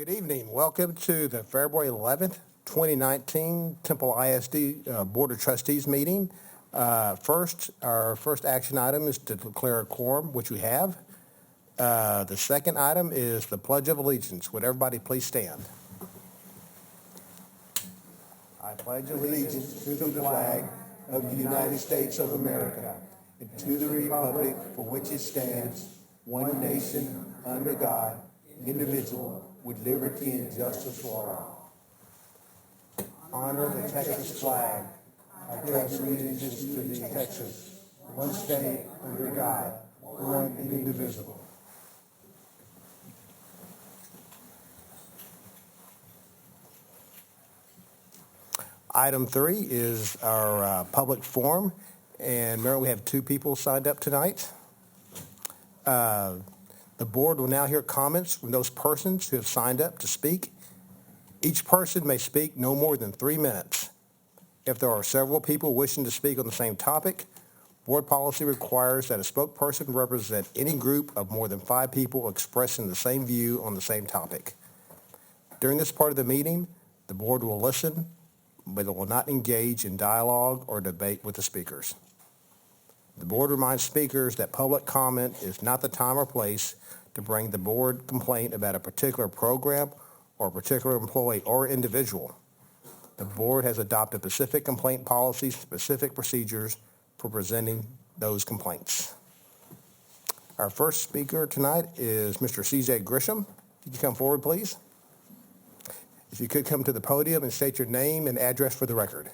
Good evening. Welcome to the February 11th, 2019 Temple ISD Board of Trustees meeting. Our first action item is to declare a quorum, which we have. The second item is the Pledge of Allegiance. Would everybody please stand? I pledge allegiance to the flag of the United States of America and to the republic for which it stands, one nation, under God, indivisible, with liberty and justice for all. Honor the Texas flag. I pledge allegiance to Texas, one state, under God, one and indivisible. Item 3 is our public forum, and Mayor, we have 2 people signed up tonight. The board will now hear comments from those persons who have signed up to speak. Each person may speak no more than 3 minutes. If there are several people wishing to speak on the same topic, board policy requires that a spokesperson represent any group of more than 5 people expressing the same view on the same topic. During this part of the meeting, the board will listen, but it will not engage in dialogue or debate with the speakers. The board reminds speakers that public comment is not the time or place to bring the board complaint about a particular program or a particular employee or individual. The board has adopted specific complaint policies, specific procedures for presenting those complaints. Our first speaker tonight is Mr. CJ Grisham. Could you come forward, please? If you could come to the podium and state your name and address for the record.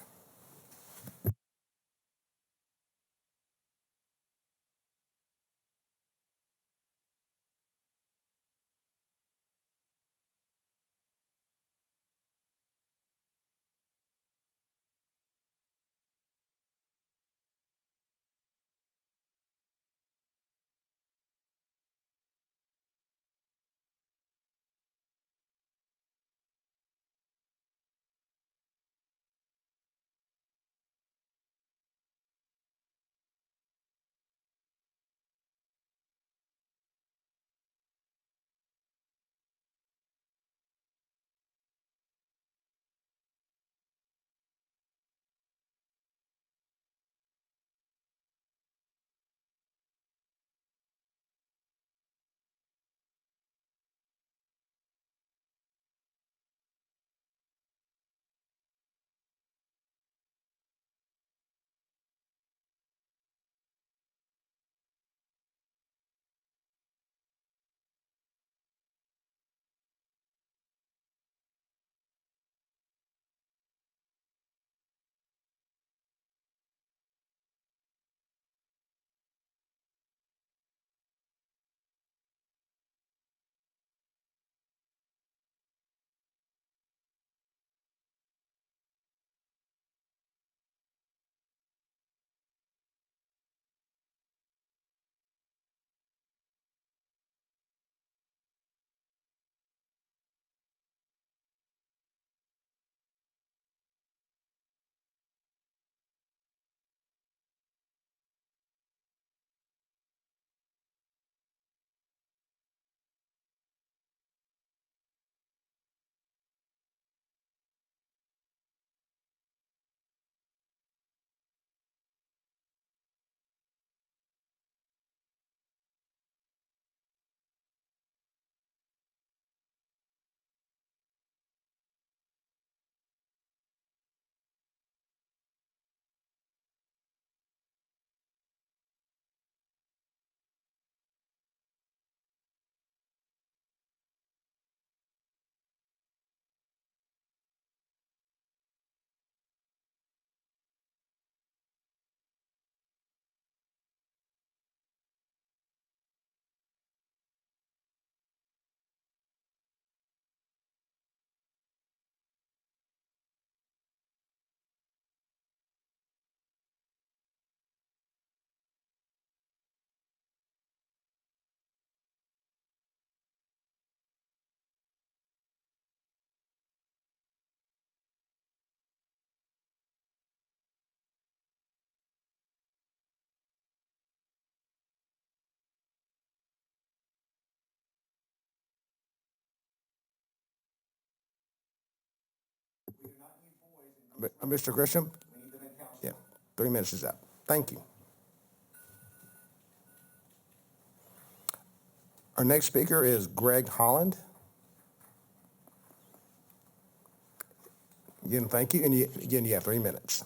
Mr. Grisham? Yeah, 3 minutes is up. Thank you. Our next speaker is Greg Holland. Again, thank you. And you have 3 minutes.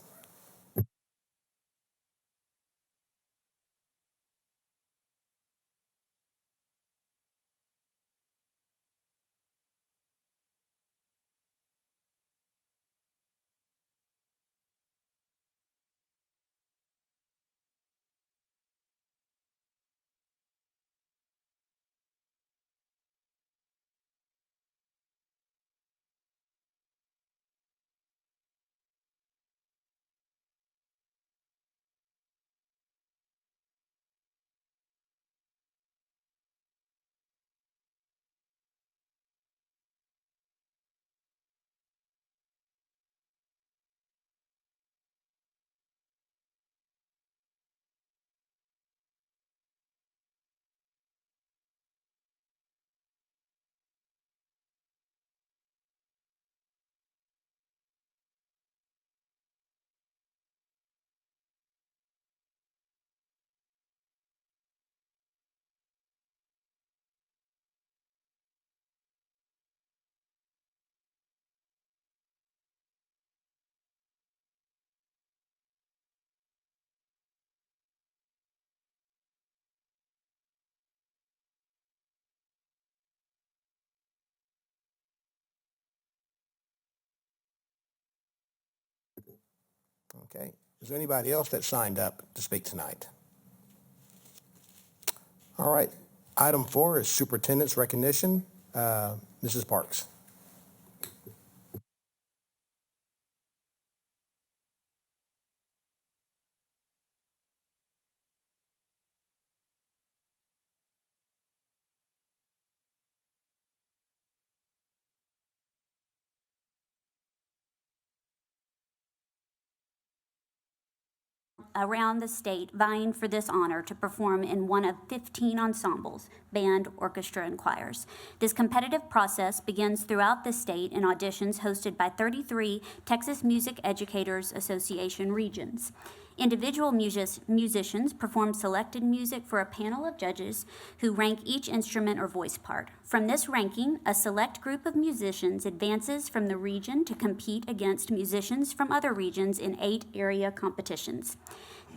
Okay. Is there anybody else that signed up to speak tonight? All right. Item 4 is superintendent's recognition. Mrs. Parks. Around the state vying for this honor to perform in one of 15 ensembles, band, orchestra, and choirs. This competitive process begins throughout the state in auditions hosted by 33 Texas Music Educators Association regions. Individual musicians perform selected music for a panel of judges who rank each instrument or voice part. From this ranking, a select group of musicians advances from the region to compete against musicians from other regions in 8 area competitions.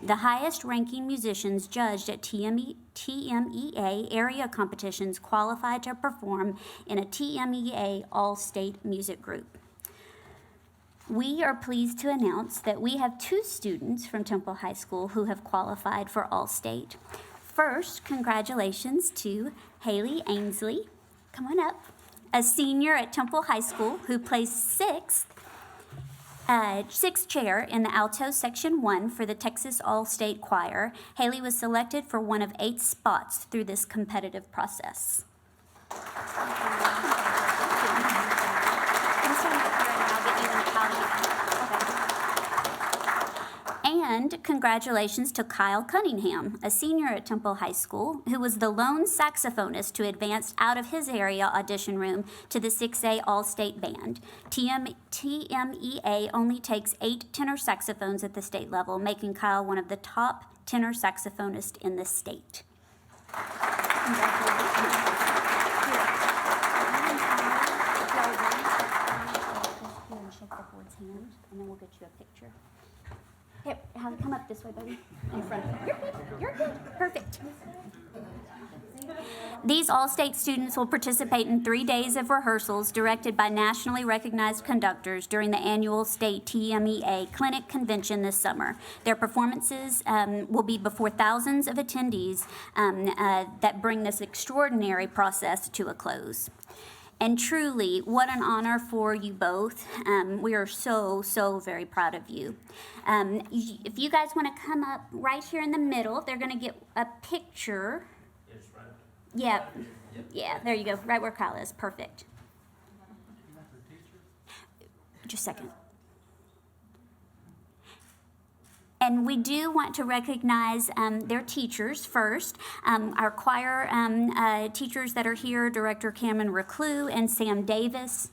The highest-ranking musicians judged at TMEA area competitions qualify to perform in a TMEA all-state music group. We are pleased to announce that we have 2 students from Temple High School who have qualified for All-State. First, congratulations to Haley Ainsley, come on up, a senior at Temple High School who placed 6th chair in the alto section 1 for the Texas All-State Choir. Haley was selected for one of 8 spots through this competitive process. And congratulations to Kyle Cunningham, a senior at Temple High School, who was the lone saxophonist to advance out of his area audition room to the 6A All-State Band. TMEA only takes 8 tenor saxophones at the state level, making Kyle one of the top tenor saxophonists in the state. Congratulations. Here and shake the board's hand, and then we'll get you a picture. Hey, come up this way, buddy. In front. You're good. You're good. Perfect. These All-State students will participate in 3 days of rehearsals directed by nationally recognized conductors during the annual state TMEA Clinic Convention this summer. Their performances will be before thousands of attendees that bring this extraordinary process to a close. And truly, what an honor for you both. We are so, so very proud of you. If you guys want to come up right here in the middle, they're going to get a picture. Yes, right. Yeah. Yeah, there you go. Right where Kyle is. Perfect. Just a second. And we do want to recognize their teachers first. Our choir teachers that are here, Director Cameron Reclue and Sam Davis.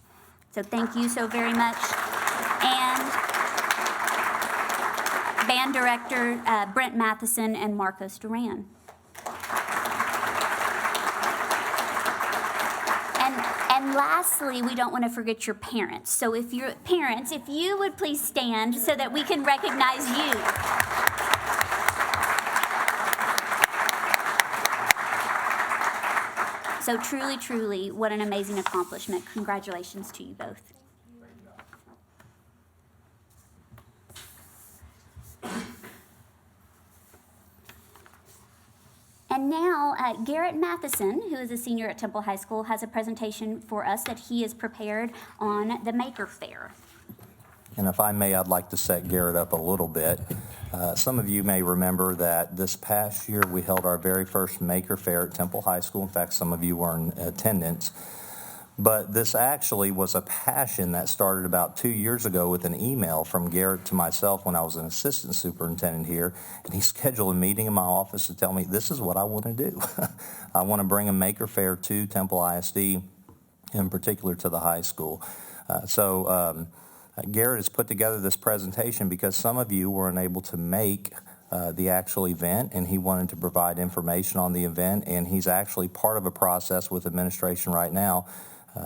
So thank you so very much. And band director Brent Matheson and Marcos Duran. And lastly, we don't want to forget your parents. So if your parents, if you would please stand so that we can recognize you. So truly, truly, what an amazing accomplishment. Congratulations to you both. And now, Garrett Matheson, who is a senior at Temple High School, has a presentation for us that he has prepared on the Maker Faire. And if I may, I'd like to set Garrett up a little bit. Some of you may remember that this past year we held our very first Maker Faire at Temple High School. In fact, some of you were in attendance. But this actually was a passion that started about 2 years ago with an email from Garrett to myself when I was an assistant superintendent here. And he scheduled a meeting in my office to tell me, this is what I want to do. I want to bring a Maker Faire to Temple ISD, in particular to the high school. Garrett has put together this presentation because some of you were unable to make the actual event, and he wanted to provide information on the event, and he's actually part of a process with administration right now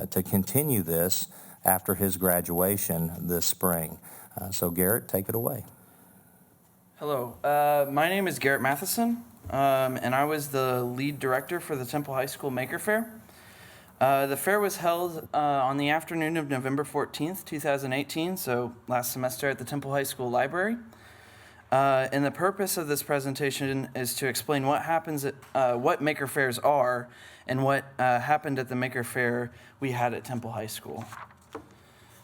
to continue this after his graduation this spring. So Garrett, take it away. Hello, my name is Garrett Matheson, and I was the lead director for the Temple High School Maker Faire. The fair was held on the afternoon of November 14th, 2018, so last semester at the Temple High School Library. And the purpose of this presentation is to explain what happens at, what Maker Fairs are and what happened at the Maker Faire we had at Temple High School.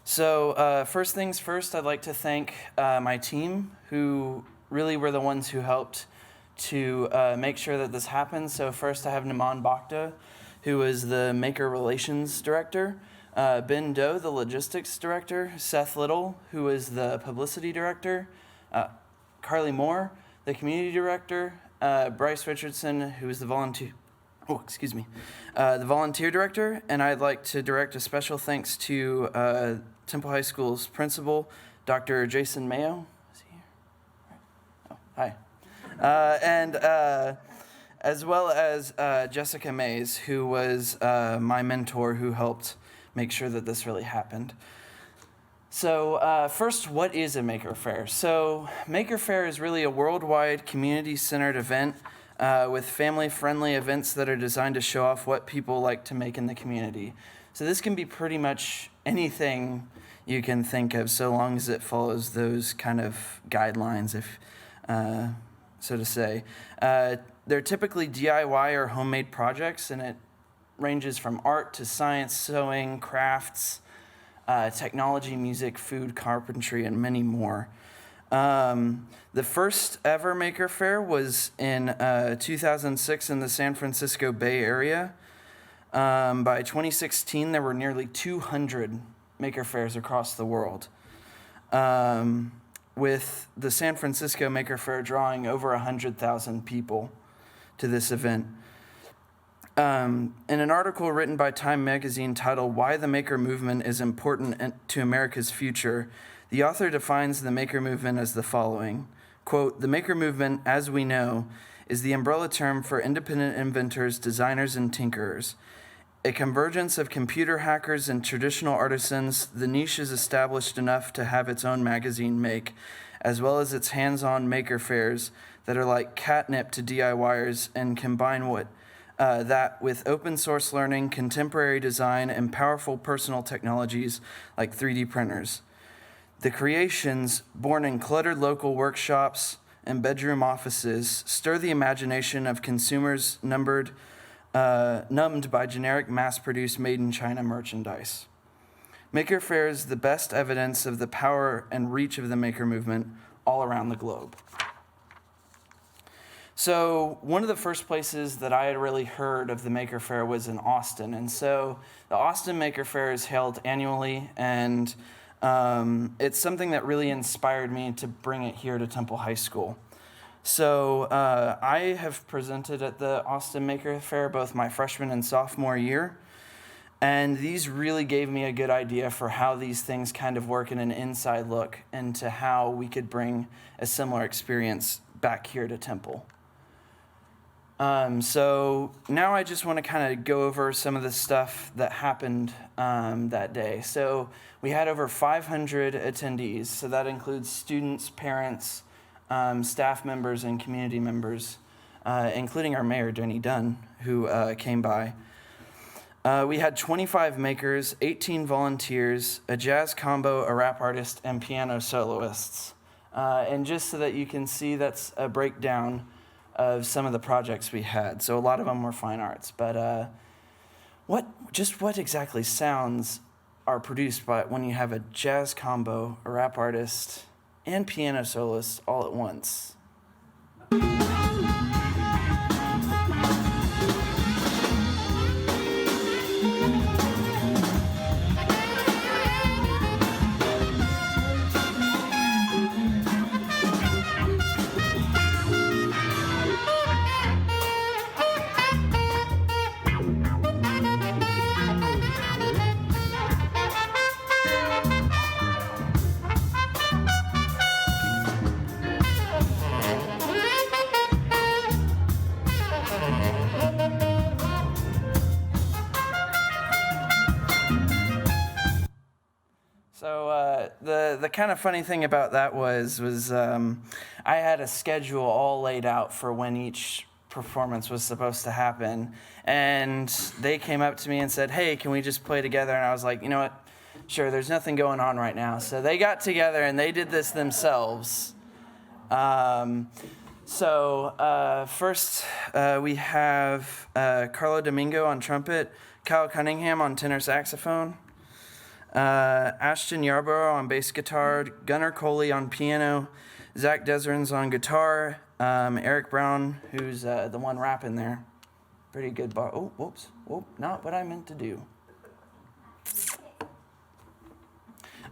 So first things first, I'd like to thank my team, who really were the ones who helped to make sure that this happened. So first I have Naman Bakhta, who is the Maker Relations Director, Ben Doe, the Logistics Director, Seth Little, who is the Publicity Director, Carly Moore, the Community Director, Bryce Richardson, who is the volunteer director, and I'd like to direct a special thanks to Temple High School's principal, Dr. Jason Mayo. Is he here? Oh, hi. And as well as Jessica Mays, who was my mentor, who helped make sure that this really happened. So first, what is a Maker Faire? So Maker Faire is really a worldwide community-centered event with family-friendly events that are designed to show off what people like to make in the community. So this can be pretty much anything you can think of, so long as it follows those kind of guidelines, if so to say. They're typically DIY or homemade projects, and it ranges from art to science, sewing, crafts, technology, music, food, carpentry, and many more. The first ever Maker Faire was in 2006 in the San Francisco Bay Area. By 2016, there were nearly 200 Maker Fairs across the world, with the San Francisco Maker Faire drawing over 100,000 people to this event. In an article written by Time magazine titled "Why the Maker Movement is Important to America's Future," the author defines the Maker Movement as the following, quote, "The Maker Movement, as we know, is the umbrella term for independent inventors, designers, and tinkerers. A convergence of computer hackers and traditional artisans, the niche is established enough to have its own magazine make, as well as its hands-on Maker Fairs that are like catnip to DIYers and combine that with open source learning, contemporary design, and powerful personal technologies like 3D printers. The creations, born in cluttered local workshops and bedroom offices, stir the imagination of consumers numbed by generic mass-produced made-in-China merchandise. Maker Faire is the best evidence of the power and reach of the Maker Movement all around the globe." So one of the first places that I had really heard of the Maker Faire was in Austin. And so the Austin Maker Faire is held annually, and it's something that really inspired me to bring it here to Temple High School. So I have presented at the Austin Maker Faire both my freshman and sophomore year. And these really gave me a good idea for how these things kind of work in an inside look into how we could bring a similar experience back here to Temple. So now I just want to kind of go over some of the stuff that happened that day. So we had over 500 attendees. So that includes students, parents, staff members, and community members, including our mayor, Jenny Dunn, who came by. We had 25 makers, 18 volunteers, a jazz combo, a rap artist, and piano soloists. And just so that you can see, that's a breakdown of some of the projects we had. So a lot of them were fine arts. But what exactly sounds are produced by when you have a jazz combo, a rap artist, and piano soloist all at once? So the kind of funny thing about that was I had a schedule all laid out for when each performance was supposed to happen, and they came up to me and said, "Hey, can we just play together?" And I was like, "You know what? Sure. There's nothing going on right now." So they got together and they did this themselves. First we have Carlo Domingo on trumpet, Kyle Cunningham on tenor saxophone, Ashton Yarborough on bass guitar, Gunnar Coley on piano, Zach Deserens on guitar, Eric Brown, who's the one rapping there. Pretty good bar. Oh, whoops. Whoop, not what I meant to do.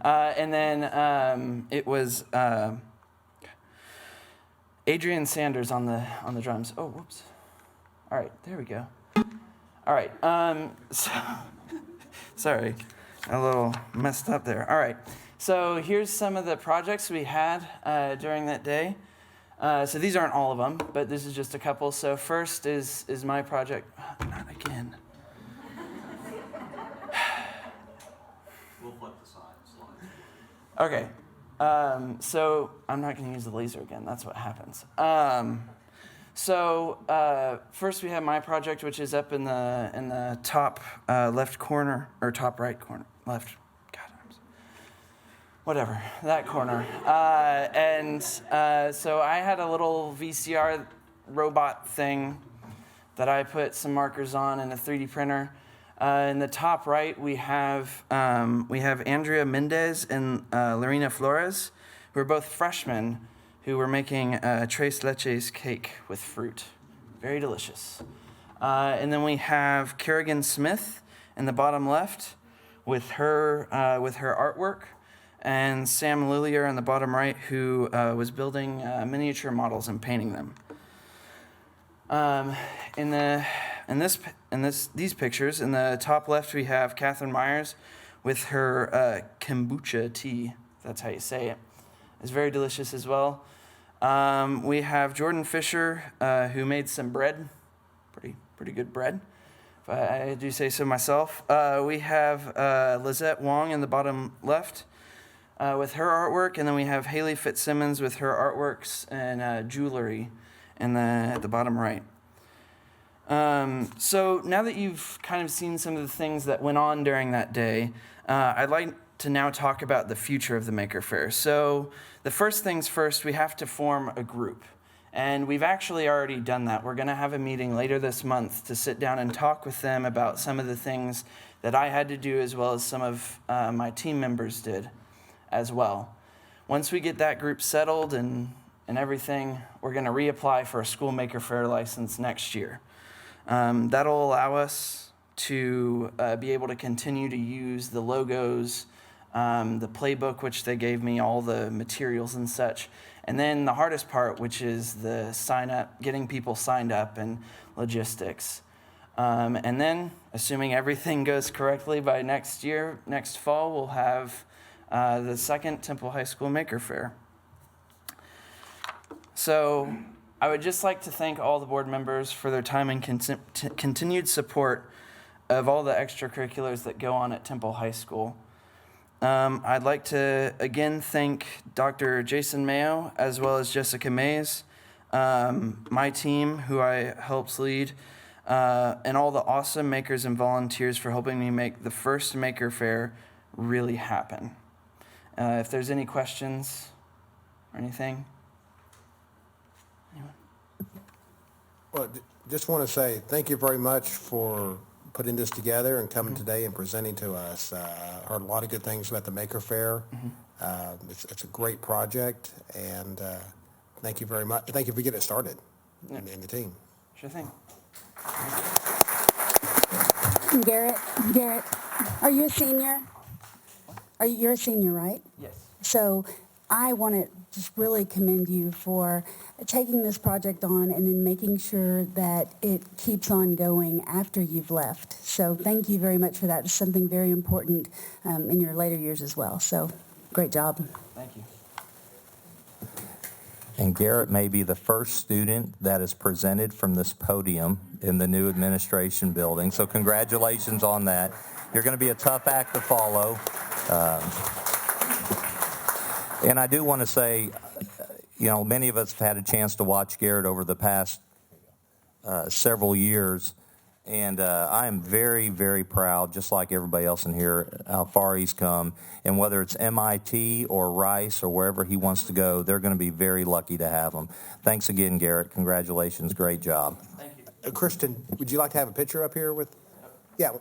And then it was Adrian Sanders on the drums. Oh, whoops. All right, there we go. All right. Sorry. A little messed up there. All right. So here's some of the projects we had during that day. So these aren't all of them, but this is just a couple. So first is my project. Not again. We'll flip the slide. Okay. So I'm not going to use the laser again. That's what happens. First we have my project, which is up in the top left corner, or top right corner, left. God, whatever, that corner. So I had a little VCR robot thing that I put some markers on in a 3D printer. In the top right, we have Andrea Mendez and Lorena Flores, who are both freshmen, who were making tres leches cake with fruit. Very delicious. And then we have Kerrigan Smith in the bottom left with her artwork, and Sam Lillier in the bottom right, who was building miniature models and painting them. These pictures, in the top left, we have Catherine Myers with her kombucha tea. That's how you say it. It's very delicious as well. We have Jordan Fisher, who made some bread, pretty good bread, if I do say so myself. We have Lizette Wong in the bottom left with her artwork, and then we have Haley Fitzsimmons with her artworks and jewelry at the bottom right. So now that you've kind of seen some of the things that went on during that day, I'd like to now talk about the future of the Maker Faire. So the first things first, we have to form a group. And we've actually already done that. We're going to have a meeting later this month to sit down and talk with them about some of the things that I had to do, as well as some of my team members did as well. Once we get that group settled and everything, we're going to reapply for a School Maker Faire license next year. That'll allow us to be able to continue to use the logos, the playbook, which they gave me, all the materials and such. And then the hardest part, which is the sign up, getting people signed up and logistics. And then, assuming everything goes correctly by next year, next fall, we'll have the second Temple High School Maker Faire. So I would just like to thank all the board members for their time and continued support of all the extracurriculars that go on at Temple High School. I'd like to again thank Dr. Jason Mayo as well as Jessica Mays, my team who I helped lead, and all the awesome makers and volunteers for helping me make the first Maker Faire really happen. If there's any questions or anything. Anyone? Well, just want to say thank you very much for putting this together and coming today and presenting to us. Heard a lot of good things about the Maker Faire. It's a great project, and thank you very much. Thank you for getting it started in the team. Sure thing. Garrett, are you a senior? You're a senior, right? Yes. So I want to just really commend you for taking this project on and then making sure that it keeps on going after you've left. So thank you very much for that. It's something very important in your later years as well. So great job. Thank you. And Garrett may be the first student that is presented from this podium in the new administration building. So congratulations on that. You're going to be a tough act to follow. And I do want to say, many of us have had a chance to watch Garrett over the past several years. And I am very, very proud, just like everybody else in here, how far he's come. And whether it's MIT or Rice or wherever he wants to go, they're going to be very lucky to have him. Thanks again, Garrett. Congratulations. Great job. Thank you. Kristen, would you like to have a picture up here with? Yeah.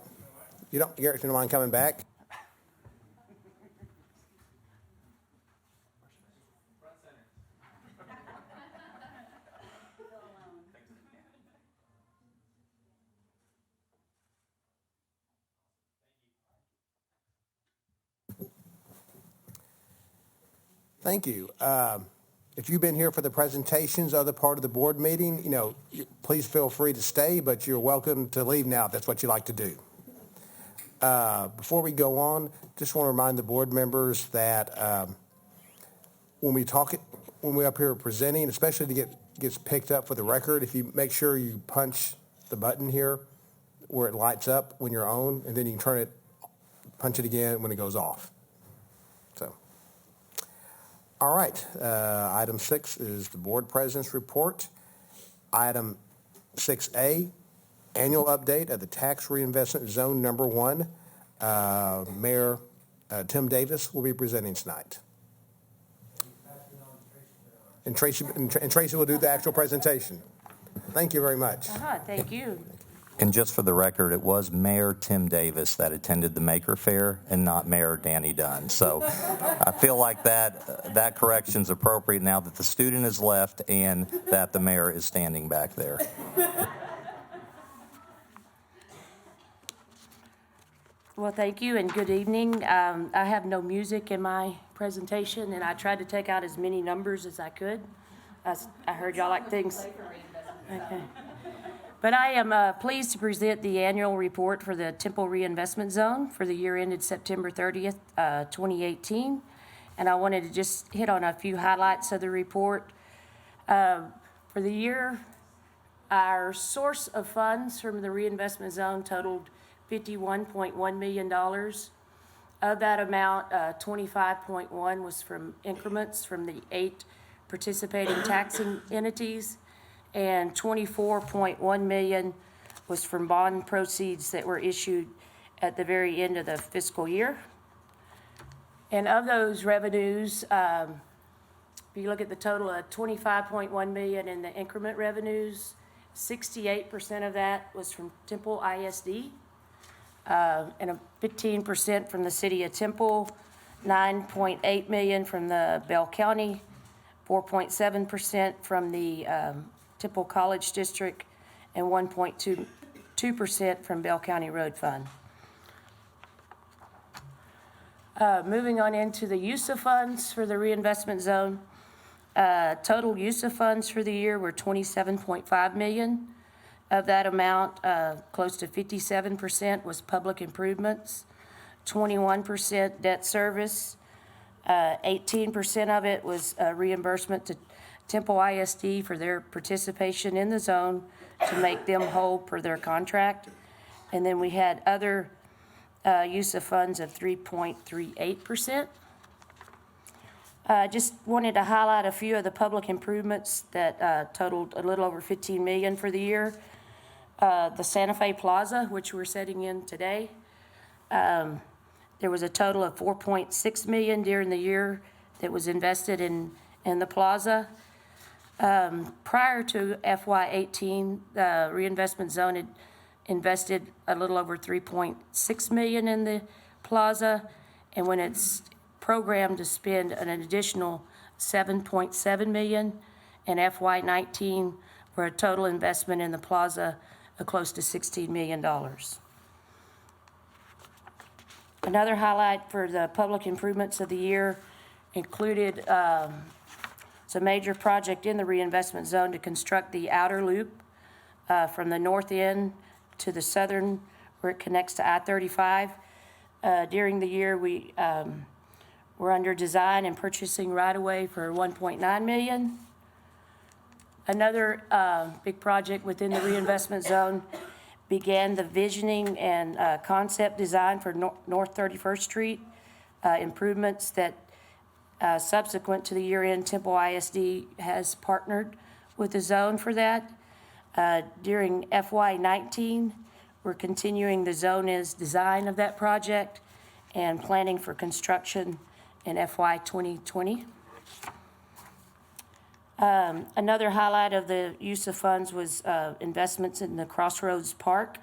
Garrett, if you don't mind coming back. Thank you. If you've been here for the presentations, other part of the board meeting, please feel free to stay, but you're welcome to leave now if that's what you like to do. Before we go on, just want to remind the board members that when we're up here presenting, especially to gets picked up for the record, if you make sure you punch the button here where it lights up when you're on, and then you can punch it again when it goes off. So. All right, item 6 is the board president's report. Item 6A, annual update of the tax reinvestment zone number 1. Mayor Tim Davis will be presenting tonight. And Tracy will do the actual presentation. Thank you very much. Thank you. And just for the record, it was Mayor Tim Davis that attended the Maker Faire and not Mayor Danny Dunn. So I feel like that correction's appropriate now that the student has left and that the mayor is standing back there. Well, thank you and good evening. I have no music in my presentation, and I tried to take out as many numbers as I could. I heard y'all like things. Okay. But I am pleased to present the annual report for the Temple Reinvestment Zone for the year ended September 30th, 2018. And I wanted to just hit on a few highlights of the report. For the year, our source of funds from the reinvestment zone totaled $51.1 million. Of that amount, 25.1 was from increments from the 8 participating taxing entities, and 24.1 million was from bond proceeds that were issued at the very end of the fiscal year. And of those revenues, if you look at the total of 25.1 million in the increment revenues, 68% of that was from Temple ISD, and 15% from the city of Temple, 9.8 million from the Bell County, 4.7% from the Temple College District, and 1.2% from Bell County Road Fund. Moving on into the use of funds for the reinvestment zone. Total use of funds for the year were $27.5 million. Of that amount, close to 57% was public improvements, 21% debt service, 18% of it was reimbursement to Temple ISD for their participation in the zone to make them whole per their contract. And then we had other use of funds of 3.38%. Just wanted to highlight a few of the public improvements that totaled a little over $15 million for the year. The Santa Fe Plaza, which we're setting in today, there was a total of $4.6 million during the year that was invested in the plaza. Prior to FY18, the reinvestment zone had invested a little over $3.6 million in the plaza, and when it's programmed to spend an additional $7.7 million in FY19 for a total investment in the plaza of close to $16 million. Another highlight for the public improvements of the year included some major project in the reinvestment zone to construct the outer loop from the north end to the southern, where it connects to I-35. During the year, we were under design and purchasing right-of-way for $1.9 million. Another big project within the reinvestment zone began the visioning and concept design for North 31st Street improvements that subsequent to the year-end, Temple ISD has partnered with the zone for that. During FY19, we're continuing the zone as design of that project and planning for construction in FY 2020. Another highlight of the use of funds was investments in the Crossroads Park,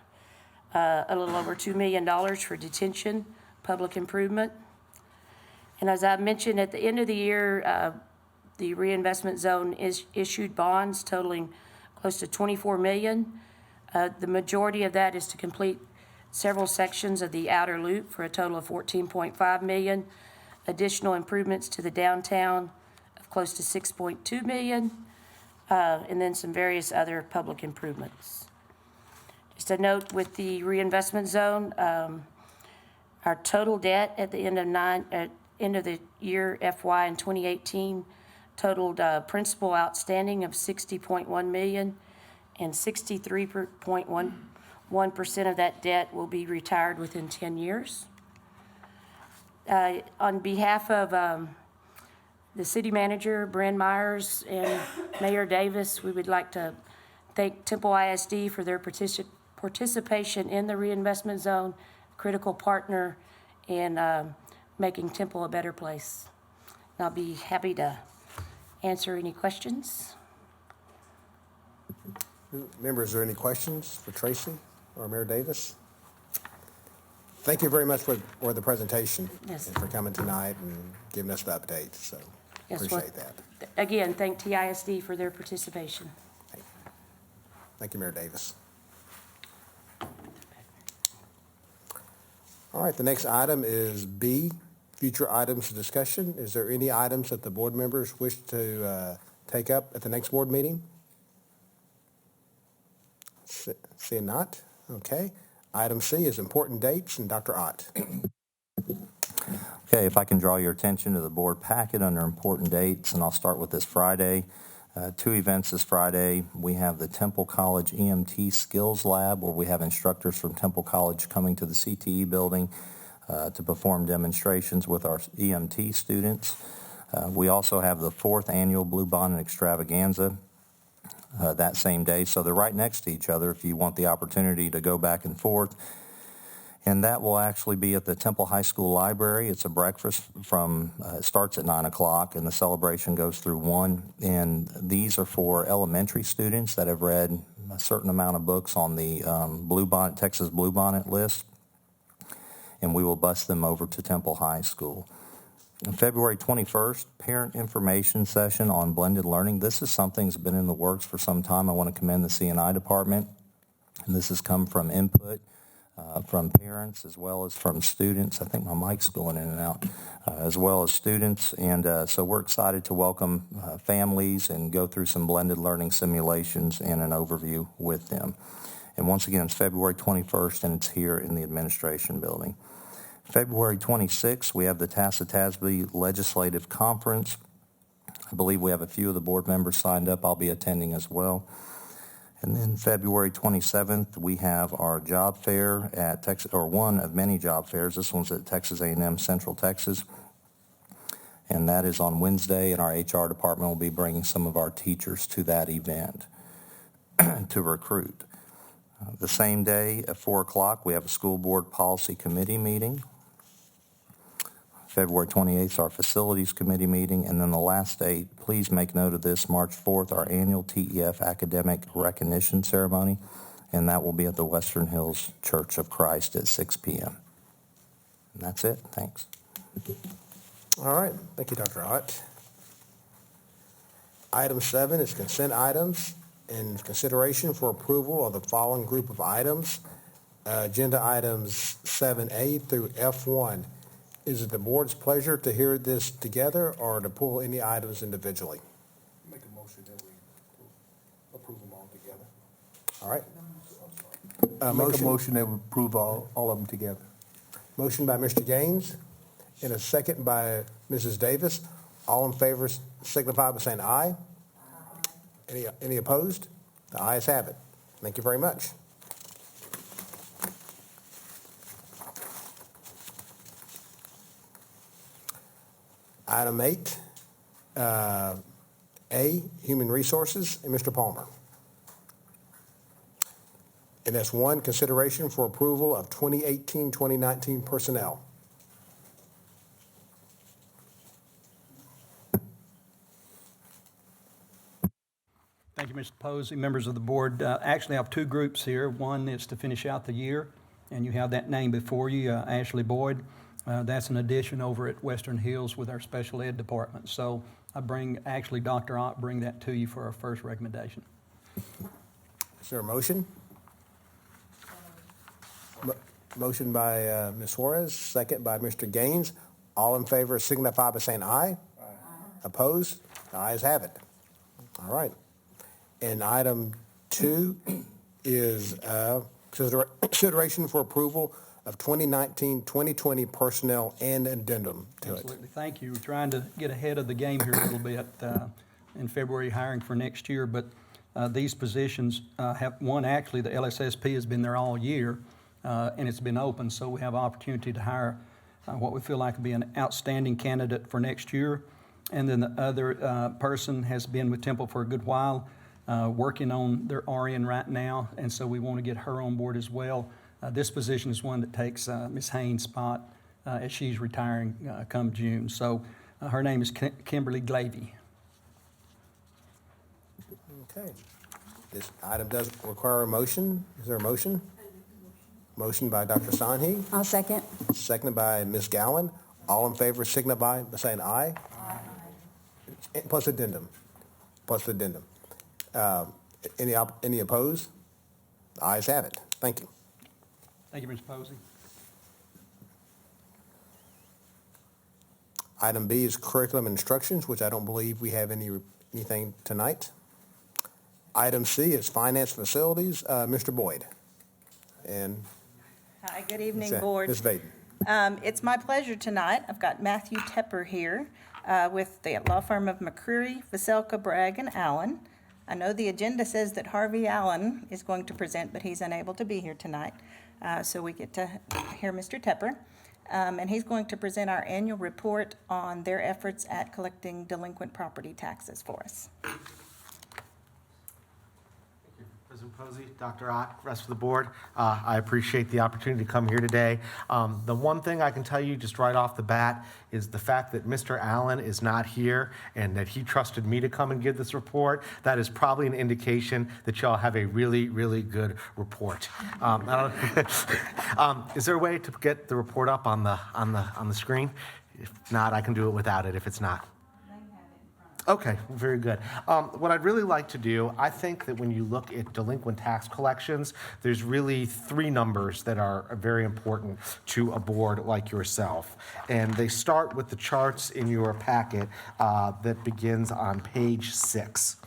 a little over $2 million for detention, public improvement. And as I mentioned, at the end of the year, the reinvestment zone issued bonds totaling close to $24 million. The majority of that is to complete several sections of the outer loop for a total of $14.5 million. Additional improvements to the downtown of close to $6.2 million, and then some various other public improvements. Just a note with the reinvestment zone, our total debt at the end of the year FY in 2018 totaled principal outstanding of $60.1 million, and 63.11% of that debt will be retired within 10 years. On behalf of the city manager, Brand Myers, and Mayor Davis, we would like to thank Temple ISD for their participation in the reinvestment zone, critical partner in making Temple a better place. And I'll be happy to answer any questions. Members, are there any questions for Tracy or Mayor Davis? Thank you very much for the presentation. Yes. And for coming tonight and giving us the update, so Yes, appreciate that. Again, thank TISD for their participation. Thank you, Mayor Davis. All right, the next item is B, future items of discussion. Is there any items that the board members wish to take up at the next board meeting? Seeing not, okay. Item C is important dates, and Dr. Ott. Okay, if I can draw your attention to the board packet under important dates, and I'll start with this Friday. Two events this Friday. We have the Temple College EMT Skills Lab, where we have instructors from Temple College coming to the CTE building to perform demonstrations with our EMT students. We also have the 4th annual Bluebonnet Extravaganza that same day, so they're right next to each other if you want the opportunity to go back and forth. And that will actually be at the Temple High School Library. It's a breakfast from, it starts at 9 o'clock, and the celebration goes through 1. And these are for elementary students that have read a certain amount of books on the Texas Bluebonnet list, and we will bus them over to Temple High School. On February 21st, parent information session on blended learning. This is something that's been in the works for some time. I want to commend the C&I department, and this has come from input from parents as well as from students. I think my mic's going in and out, as well as students. And so we're excited to welcome families and go through some blended learning simulations and an overview with them. And once again, it's February 21st, and it's here in the administration building. February 26th, we have the Tassi-Tasby Legislative Conference. I believe we have a few of the board members signed up. I'll be attending as well. And then February 27th, we have our job fair at Texas, or one of many job fairs. This one's at Texas A&M Central Texas. And that is on Wednesday, and our HR department will be bringing some of our teachers to that event to recruit. The same day at 4 o'clock, we have a school board policy committee meeting. February 28th is our facilities committee meeting. And then the last date, please make note of this, March 4th, our annual TEF academic recognition ceremony. And that will be at the Western Hills Church of Christ at 6 p.m. And that's it. Thanks. All right, thank you, Dr. Ott. Item 7 is consent items in consideration for approval of the following group of items. Agenda items 7A through F1. Is it the board's pleasure to hear this together or to pull any items individually? Make a motion that we approve them all together. All right. Make a motion that we approve all of them together. Motion by Mr. Gaines and a second by Mrs. Davis. All in favor signify by saying aye. Any opposed? The ayes have it. Thank you very much. Item 8, A, Human Resources, and Mr. Palmer. And that's 1, consideration for approval of 2018-2019 personnel. Thank you, Mr. Posey, members of the board. Actually, I have 2 groups here. One is to finish out the year, and you have that name before you, Ashley Boyd. That's an addition over at Western Hills with our special ed department. So I actually, Dr. Ott, bring that to you for our first recommendation. Is there a motion? Motion by Ms. Suarez, second by Mr. Gaines. All in favor signify by saying aye. Aye. Opposed? The ayes have it. All right. And item 2 is consideration for approval of 2019-2020 personnel and addendum to it. Absolutely. Thank you. We're trying to get ahead of the game here a little bit in February hiring for next year. But these positions have, one, actually, the LSSP has been there all year, and it's been open. So we have opportunity to hire what we feel like will be an outstanding candidate for next year. And then the other person has been with Temple for a good while, working on their RN right now. And so we want to get her on board as well. This position is one that takes Ms. Haynes' spot as she's retiring come June. So her name is Kimberly Glavey. Okay. This item does require a motion. Is there a motion? Motion by Dr. Sanhi, I'll second. seconded by Ms. Gowan. All in favor signify by saying aye. Aye. Plus addendum. Plus addendum. Any opposed? The ayes have it. Thank you. Thank you, Mr. Posey. Item B is curriculum instructions, which I don't believe we have anything tonight. Item C is finance facilities. Mr. Boyd. And Hi, good evening, Board. Ms. Vaden. It's my pleasure tonight. I've got Matthew Tepper here with the law firm of McCreary, Veselka, Bragg, and Allen. I know the agenda says that Harvey Allen is going to present, but he's unable to be here tonight. So we get to hear Mr. Tepper. And he's going to present our annual report on their efforts at collecting delinquent property taxes for us. President Posey, Dr. Ott, rest of the board, I appreciate the opportunity to come here today. The one thing I can tell you just right off the bat is the fact that Mr. Allen is not here and that he trusted me to come and give this report. That is probably an indication that y'all have a really, really good report. Is there a way to get the report up on the screen? If not, I can do it without it if it's not. Okay, very good. What I'd really like to do, I think that when you look at delinquent tax collections, there's really three numbers that are very important to a board like yourself. And they start with the charts in your packet that begins on page 6.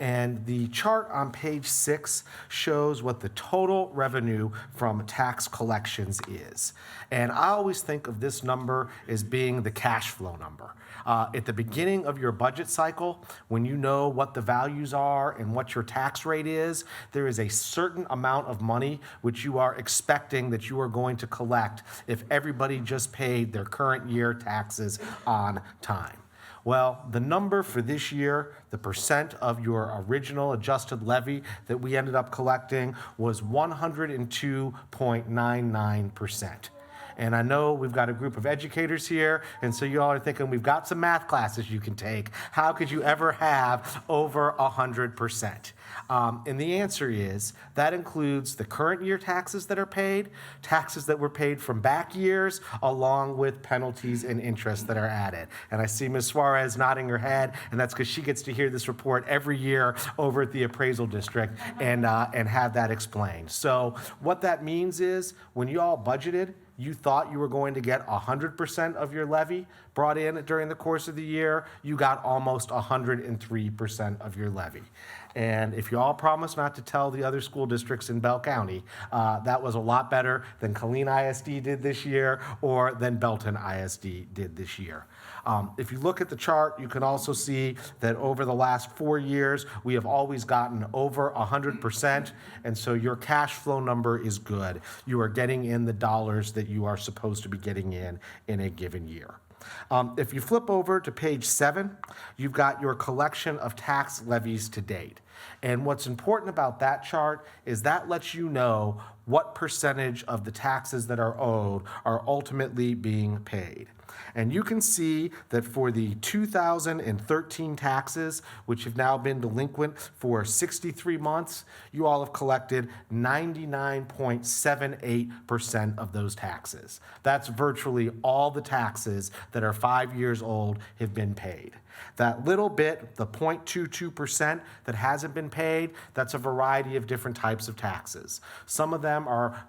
And the chart on page 6 shows what the total revenue from tax collections is. And I always think of this number as being the cash flow number. At the beginning of your budget cycle, when you know what the values are and what your tax rate is, there is a certain amount of money which you are expecting that you are going to collect if everybody just paid their current year taxes on time. Well, the number for this year, the percent of your original adjusted levy that we ended up collecting was 102.99%. And I know we've got a group of educators here, and so you all are thinking, we've got some math classes you can take. How could you ever have over 100%? And the answer is, that includes the current year taxes that are paid, taxes that were paid from back years, along with penalties and interest that are added. And I see Ms. Suarez nodding her head, and that's because she gets to hear this report every year over at the appraisal district and have that explained. So what that means is, when you all budgeted, you thought you were going to get 100% of your levy brought in during the course of the year, you got almost 103% of your levy. And if you all promise not to tell the other school districts in Bell County, that was a lot better than Killeen ISD did this year or than Belton ISD did this year. If you look at the chart, you can also see that over the last 4 years, we have always gotten over 100%, and so your cash flow number is good. You are getting in the dollars that you are supposed to be getting in a given year. If you flip over to page 7, you've got your collection of tax levies to date. And what's important about that chart is that lets you know what percentage of the taxes that are owed are ultimately being paid. And you can see that for the 2013 taxes, which have now been delinquent for 63 months, you all have collected 99.78% of those taxes. That's virtually all the taxes that are 5 years old have been paid. That little bit, the 0.22% that hasn't been paid, that's a variety of different types of taxes. Some of them are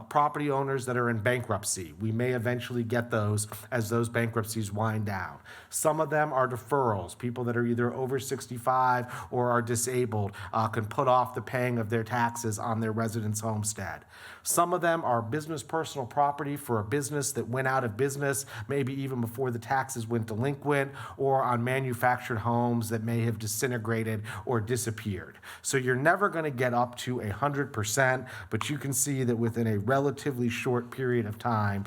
property owners that are in bankruptcy. We may eventually get those as those bankruptcies wind down. Some of them are deferrals. People that are either over 65 or are disabled can put off the paying of their taxes on their residence homestead. Some of them are business personal property for a business that went out of business, maybe even before the taxes went delinquent, or on manufactured homes that may have disintegrated or disappeared. So you're never going to get up to 100%, but you can see that within a relatively short period of time,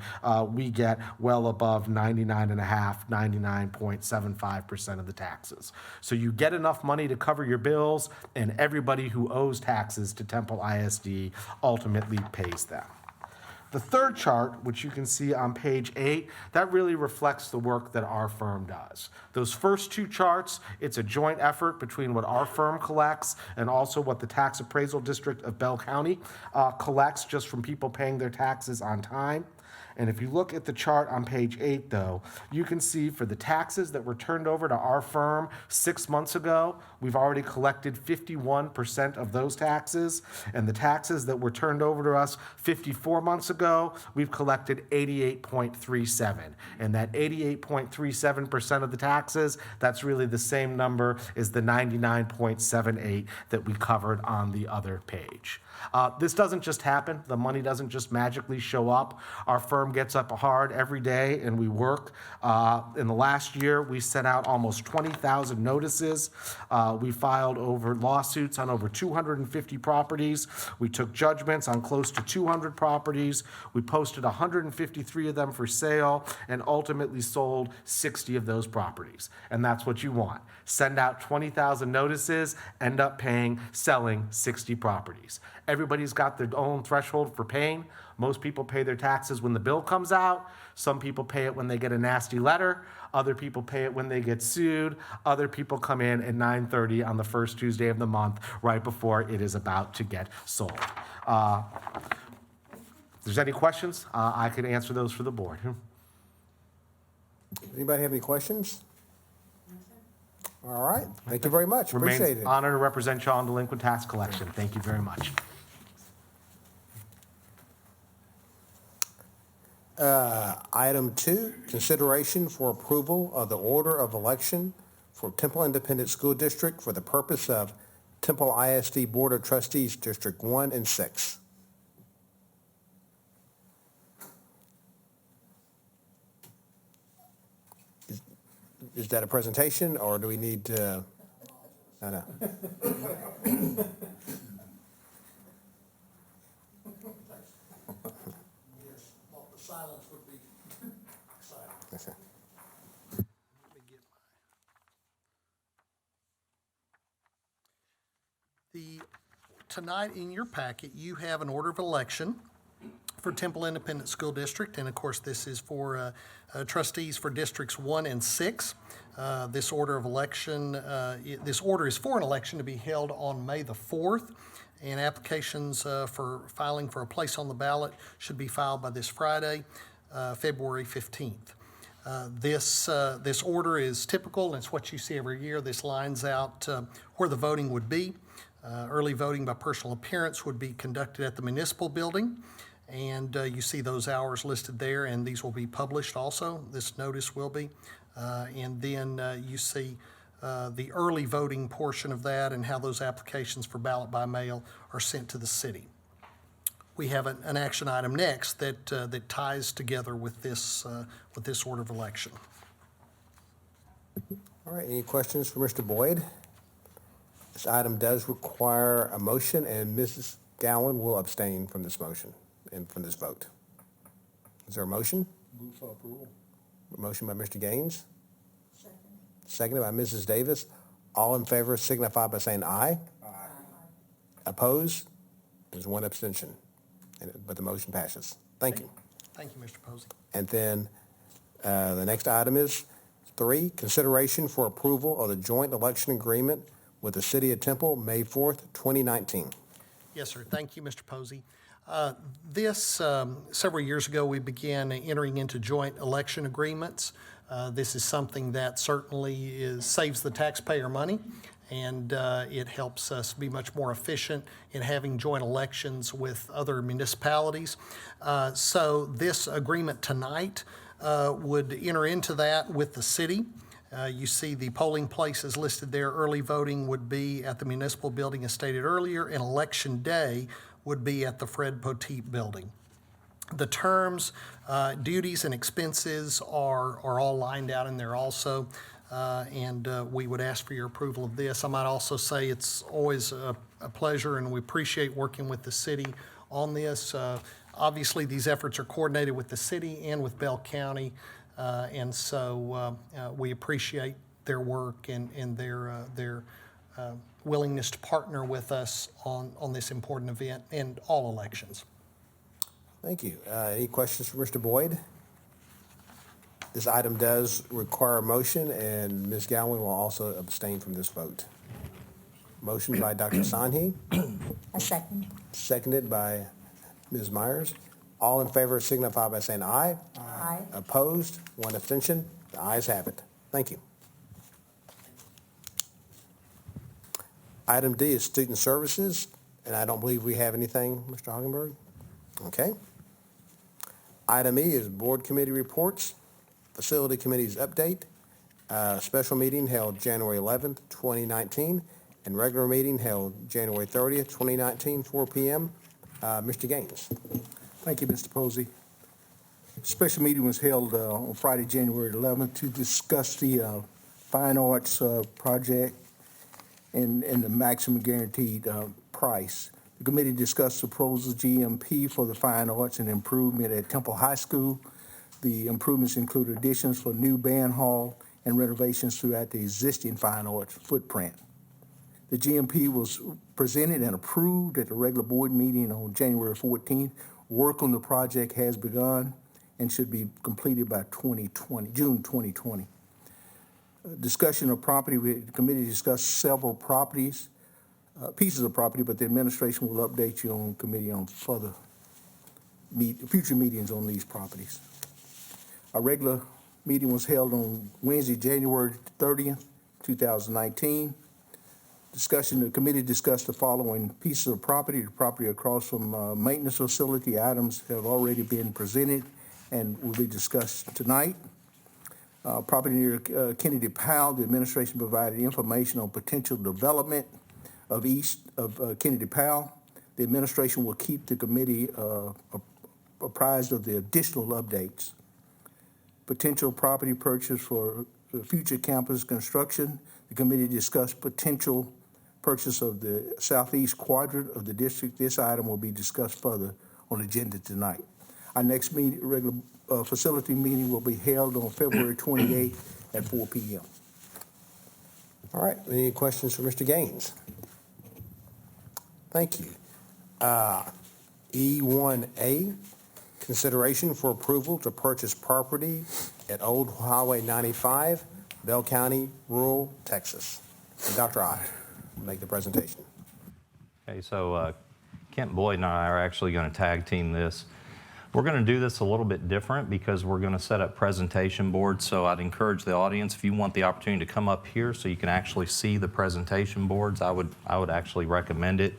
we get well above 99.5%, 99.75% of the taxes. So you get enough money to cover your bills, and everybody who owes taxes to Temple ISD ultimately pays them. The third chart, which you can see on page 8, that really reflects the work that our firm does. Those first two charts, it's a joint effort between what our firm collects and also what the Tax Appraisal District of Bell County collects just from people paying their taxes on time. And if you look at the chart on page 8, though, you can see for the taxes that were turned over to our firm 6 months ago, we've already collected 51% of those taxes. And the taxes that were turned over to us 54 months ago, we've collected 88.37. And that 88.37% of the taxes, that's really the same number as the 99.78 that we covered on the other page. This doesn't just happen. The money doesn't just magically show up. Our firm gets up hard every day and we work. In the last year, we sent out almost 20,000 notices. We filed over lawsuits on over 250 properties. We took judgments on close to 200 properties. We posted 153 of them for sale and ultimately sold 60 of those properties. And that's what you want. Send out 20,000 notices, end up selling 60 properties. Everybody's got their own threshold for paying. Most people pay their taxes when the bill comes out. Some people pay it when they get a nasty letter. Other people pay it when they get sued. Other people come in at 9:30 on the first Tuesday of the month, right before it is about to get sold. If there's any questions, I can answer those for the board. Anybody have any questions? All right, thank you very much, appreciate Remains it. honor to represent y'all on delinquent tax collection. Thank you very much. Item 2, consideration for approval of the order of election for Temple Independent School District for the purpose of Temple ISD Board of Trustees, District 1 and 6. Is that a presentation, or do we need to? No. Silence would be exciting. Tonight in your packet, you have an order of election for Temple Independent School District, and of course, this is for trustees for Districts 1 and 6. This order of election, this order is for an election to be held on May the 4th, and applications for filing for a place on the ballot should be filed by this Friday, February 15th. This order is typical, and it's what you see every year. This lines out where the voting would be. Early voting by personal appearance would be conducted at the municipal building, and you see those hours listed there, and these will be published also. This notice will be. And then you see the early voting portion of that and how those applications for ballot by mail are sent to the city. We have an action item next that ties together with this order of election. All right, any questions for Mr. Boyd? This item does require a motion, and Mrs. Gowan will abstain from this motion and from this vote. Is there a motion? Move for approval. A motion by Mr. Gaines. Seconded by Mrs. Davis. All in favor signify by saying aye. Aye. Opposed? There's one abstention, but the motion passes. Thank you. Thank you, Mr. Posey. And then the next item is 3, consideration for approval of the joint election agreement with the City of Temple, May 4th, 2019. Yes, sir. Thank you, Mr. Posey. Several years ago, we began entering into joint election agreements. This is something that certainly saves the taxpayer money, and it helps us be much more efficient in having joint elections with other municipalities. So this agreement tonight would enter into that with the city. You see the polling places listed there. Early voting would be at the municipal building as stated earlier, and election day would be at the Fred Poteet building. The terms, duties, and expenses are all lined out in there also, and we would ask for your approval of this. I might also say it's always a pleasure, and we appreciate working with the city on this. Obviously, these efforts are coordinated with the city and with Bell County, and so we appreciate their work and their willingness to partner with us on this important event and all elections. Thank you. Any questions for Mr. Boyd? This item does require a motion, and Ms. Gowan will also abstain from this vote. Motion by Dr. Sanhi, A second. seconded by Ms. Myers. All in favor signify by saying aye. Aye. Opposed? One abstention. The ayes have it. Thank you. Item D is student services, and I don't believe we have anything, Mr. Hagenberg. Okay. Item E is board committee reports, facility committee's update, special meeting held January 11th, 2019, and regular meeting held January 30th, 2019, 4 p.m. Mr. Gaines. Thank you, Mr. Posey. Special meeting was held on Friday, January 11th, to discuss the Fine Arts project and the maximum guaranteed price. The committee discussed the proposal GMP for the Fine Arts and improvement at Temple High School. The improvements include additions for new band hall and renovations throughout the existing Fine Arts footprint. The GMP was presented and approved at the regular board meeting on January 14th. Work on the project has begun and should be completed by June 2020. Discussion of property, the committee discussed several properties, pieces of property, but the administration will update you on committee on future meetings on these properties. Our regular meeting was held on Wednesday, January 30th, 2019. Discussion, the committee discussed the following pieces of property. The property across from maintenance facility items have already been presented and will be discussed tonight. Property near Kennedy Powell, the administration provided information on potential development of east of Kennedy Powell. The administration will keep the committee apprised of the additional updates. Potential property purchase for the future campus construction. The committee discussed potential purchase of the southeast quadrant of the district. This item will be discussed further on the agenda tonight. Our next meeting, regular facility meeting will be held on February 28th at 4 p.m. All right, any questions for Mr. Gaines? Thank you. E1A, consideration for approval to purchase property at Old Highway 95, Bell County, rural Texas. And Dr. Ott will make the presentation. Okay, so Kent Boyd and I are actually going to tag team this. We're going to do this a little bit different because we're going to set up presentation boards. So I'd encourage the audience, if you want the opportunity to come up here so you can actually see the presentation boards, I would actually recommend it.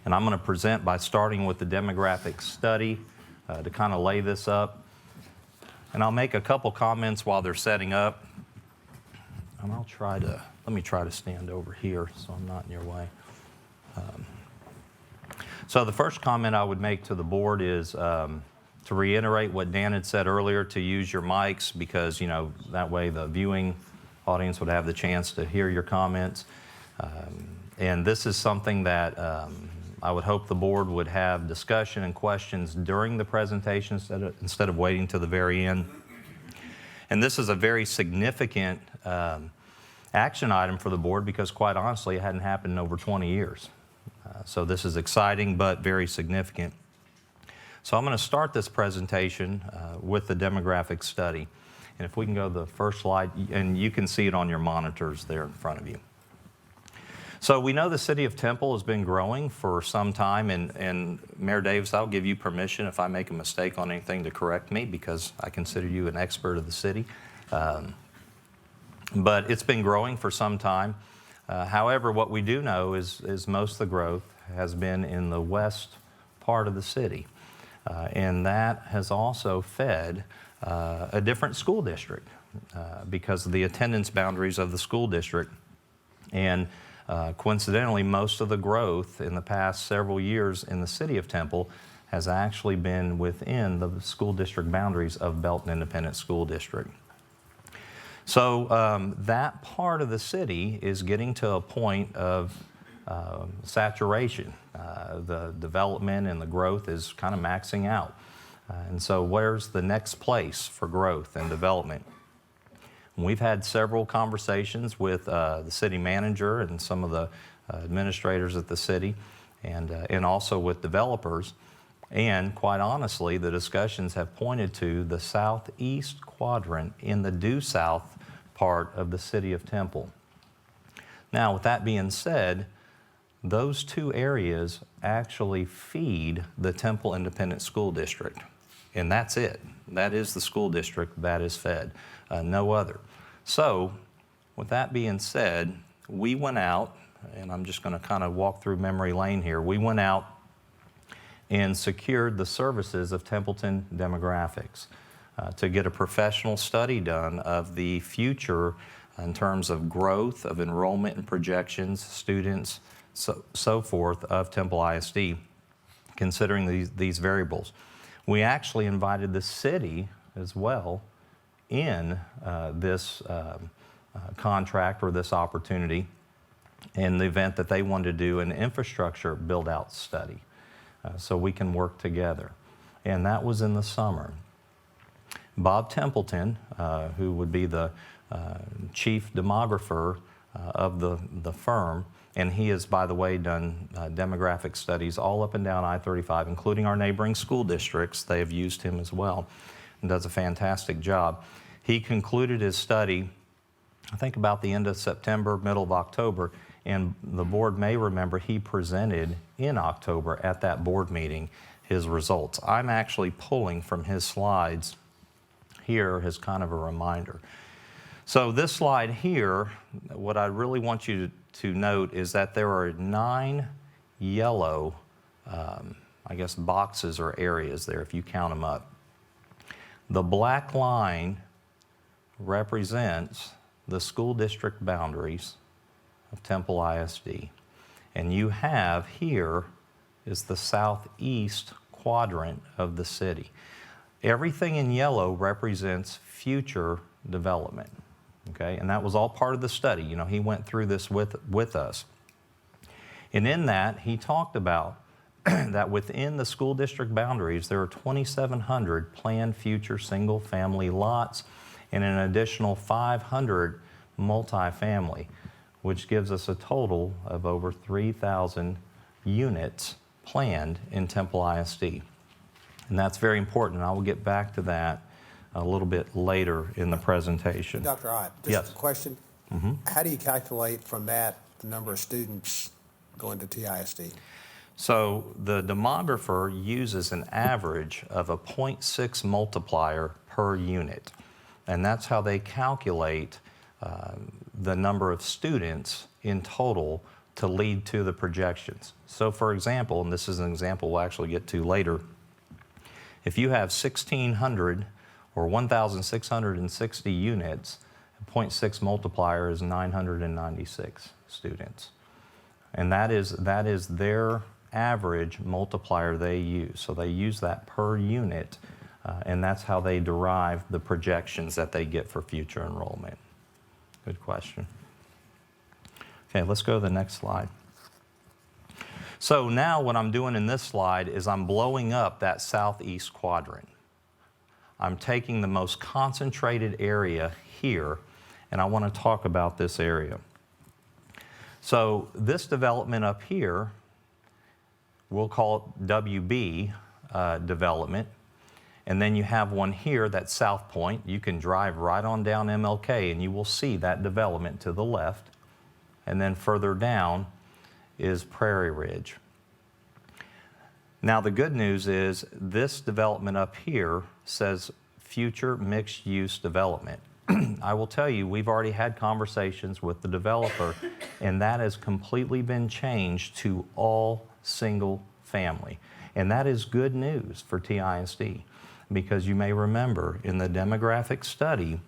And I'm going to present by starting with the demographic study to kind of lay this up. And I'll make a couple comments while they're setting up. And let me try to stand over here so I'm not in your way. So the first comment I would make to the board is to reiterate what Dan had said earlier, to use your mics because, you know, that way the viewing audience would have the chance to hear your comments. And this is something that I would hope the board would have discussion and questions during the presentation instead of waiting to the very end. And this is a very significant action item for the board because, quite honestly, it hadn't happened in over 20 years. So this is exciting but very significant. So I'm going to start this presentation with the demographic study. And if we can go to the first slide, and you can see it on your monitors there in front of you. So we know the city of Temple has been growing for some time, and Mayor Davis, I'll give you permission if I make a mistake on anything to correct me because I consider you an expert of the city. But it's been growing for some time. However, what we do know is most of the growth has been in the west part of the city. And that has also fed a different school district because of the attendance boundaries of the school district. And coincidentally, most of the growth in the past several years in the city of Temple has actually been within the school district boundaries of Belton Independent School District. So that part of the city is getting to a point of saturation. The development and the growth is kind of maxing out. And so where's the next place for growth and development? We've had several conversations with the city manager and some of the administrators at the city and also with developers. And quite honestly, the discussions have pointed to the southeast quadrant in the due south part of the city of Temple. Now, with that being said, those two areas actually feed the Temple Independent School District. And that's it. That is the school district that is fed, no other. So, with that being said, we went out, and I'm just going to kind of walk through memory lane here. We went out and secured the services of Templeton Demographics to get a professional study done of the future in terms of growth, of enrollment and projections, students, so forth of Temple ISD, considering these variables. We actually invited the city as well in this contract or this opportunity in the event that they wanted to do an infrastructure build-out study so we can work together. And that was in the summer. Bob Templeton, who would be the chief demographer of the firm, and he has, by the way, done demographic studies all up and down I-35, including our neighboring school districts. They have used him as well and does a fantastic job. He concluded his study, I think about the end of September, middle of October, and the board may remember he presented in October at that board meeting his results. I'm actually pulling from his slides here as kind of a reminder. So this slide here, what I really want you to note is that there are 9 yellow, I guess, boxes or areas there if you count them up. The black line represents the school district boundaries of Temple ISD. And you have here is the southeast quadrant of the city. Everything in yellow represents future development, okay? And that was all part of the study. You know, he went through this with us. And in that, he talked about that within the school district boundaries, there are 2,700 planned future single-family lots and an additional 500 multifamily, which gives us a total of over 3,000 units planned in Temple ISD. And that's very important, and I will get back to that a little bit later in the presentation. Dr. Ott, Yes. just a question. How do you calculate from that the number of students going to TISD? So the demographer uses an average of a 0.6 multiplier per unit, and that's how they calculate the number of students in total to lead to the projections. So for example, and this is an example we'll actually get to later, if you have 1,600 or 1,660 units, a 0.6 multiplier is 996 students. And that is their average multiplier they use. So they use that per unit, and that's how they derive the projections that they get for future enrollment. Good question. Okay, let's go to the next slide. So now what I'm doing in this slide is I'm blowing up that southeast quadrant. I'm taking the most concentrated area here, and I want to talk about this area. So this development up here, we'll call it WB development. And then you have one here that's South Point. You can drive right on down MLK and you will see that development to the left. And then further down is Prairie Ridge. Now the good news is this development up here says future mixed-use development. I will tell you, we've already had conversations with the developer, and that has completely been changed to all single family. And that is good news for TISD, because you may remember in the demographic study,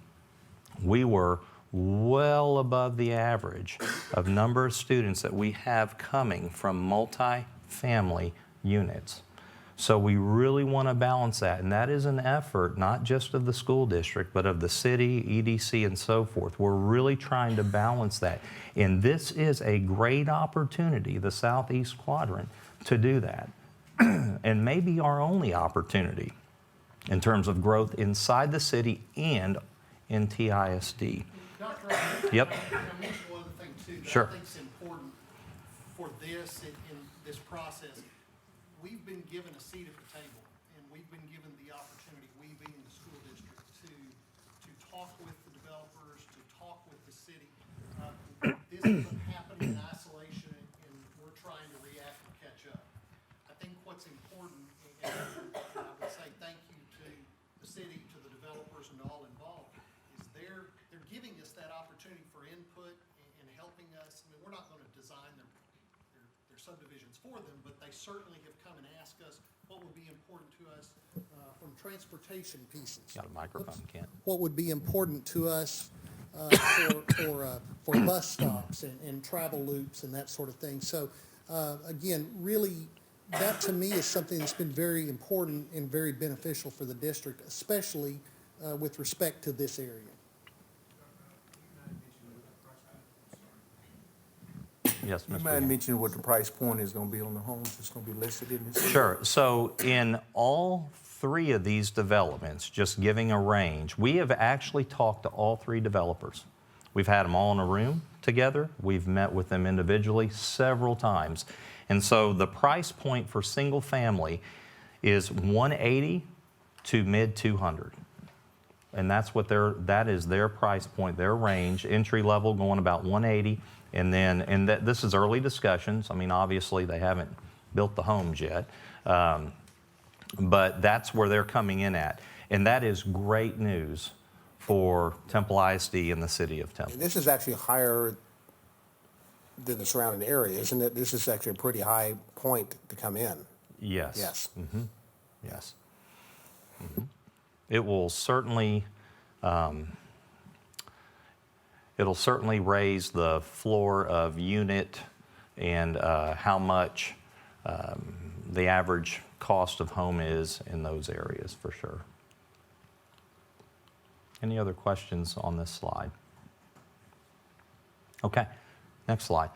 we were well above the average of number of students that we have coming from multi-family units. So we really want to balance that, and that is an effort not just of the school district, but of the city, EDC, and so forth. We're really trying to balance that, and this is a great opportunity, the southeast quadrant, to do that, and maybe our only opportunity in terms of growth inside the city and in TISD. Dr. Ott, Yep. can I mention one other thing too that Sure. I think is important for this in this process? We've been given a seat at the table, and we've been given the opportunity, we being the school district, to talk with the developers, to talk with the city. This doesn't happen in isolation, and we're trying to react and catch up. I think what's important, and I would say thank you to the city, to the developers, and all involved, is they're giving us that opportunity for input and helping us. I mean, we're not going to design their subdivisions for them, but they certainly have come and asked us what would be important to us from transportation pieces. Got a microphone, Kent. What would be important to us for bus stops and travel loops and that sort of thing. So again, really, that to me is something that's been very important and very beneficial for the district, especially with respect to this area. Yes, You Mr. mind Gann. mentioning what the price point is going to be on the homes that's going to be listed in this? Sure. So in all 3 of these developments, just giving a range, we have actually talked to all 3 developers. We've had them all in a room together. We've met with them individually several times. And so the price point for single family is $180 to mid $200. And that's what that is their price point, their range, entry level going about $180. And then, this is early discussions. I mean, obviously they haven't built the homes yet, but that's where they're coming in at. And that is great news for Temple ISD in the city of Temple. This is actually higher than the surrounding area, isn't it? This is actually a pretty high point to come in. Yes. Yes. Yes. It will certainly, it'll certainly raise the floor of unit and how much the average cost of home is in those areas, for sure. Any other questions on this slide? Okay, next slide.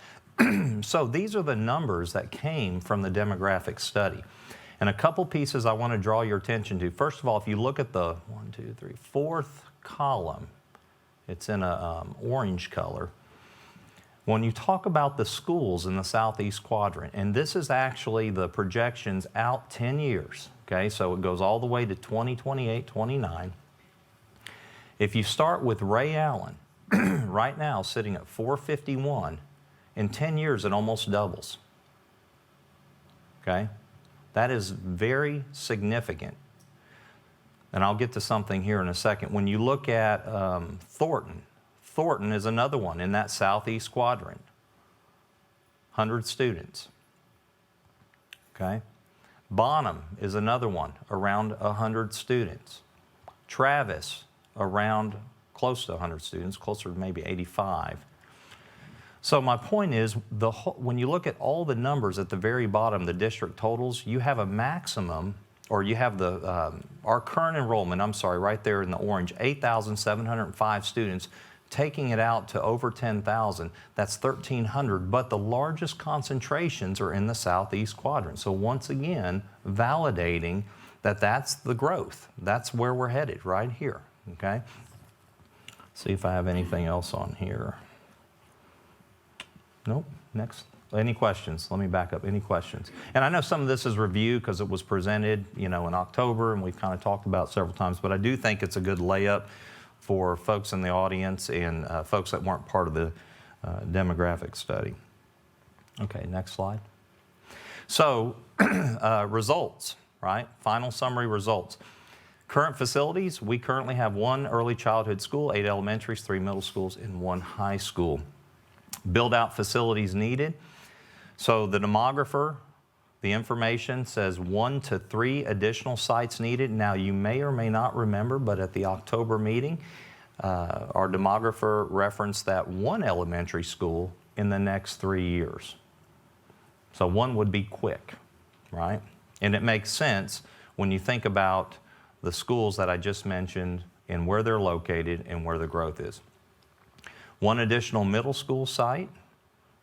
So these are the numbers that came from the demographic study. And a couple pieces I want to draw your attention to. First of all, if you look at the fourth column, it's in a orange color. When you talk about the schools in the southeast quadrant, and this is actually the projections out 10 years, okay? So it goes all the way to 2028, 29. If you start with Ray Allen, right now sitting at 451, in 10 years it almost doubles, okay? That is very significant. And I'll get to something here in a second. When you look at Thornton, Thornton is another one in that southeast quadrant, 100 students, okay? Bonham is another one, around 100 students. Travis, around close to 100 students, closer to maybe 85. So my point is, when you look at all the numbers at the very bottom, the district totals, you have a maximum, or you have our current enrollment, right there in the orange, 8,705 students, taking it out to over 10,000, that's 1,300, but the largest concentrations are in the southeast quadrant. So once again, validating that that's the growth. That's where we're headed, right here, okay? See if I have anything else on here. Nope, next. Any questions? Let me back up. Any questions? And I know some of this is review because it was presented, in October, and we've kind of talked about it several times, but I do think it's a good layup for folks in the audience and folks that weren't part of the demographic study. Okay, next slide. So, results, right? Final summary results. Current facilities, we currently have 1 early childhood school, 8 elementaries, 3 middle schools, and 1 high school. Build out facilities needed. So the demographer, the information says 1 to 3 additional sites needed. Now you may or may not remember, but at the October meeting, our demographer referenced that 1 elementary school in the next 3 years. So 1 would be quick, right? And it makes sense when you think about the schools that I just mentioned and where they're located and where the growth is. 1 additional middle school site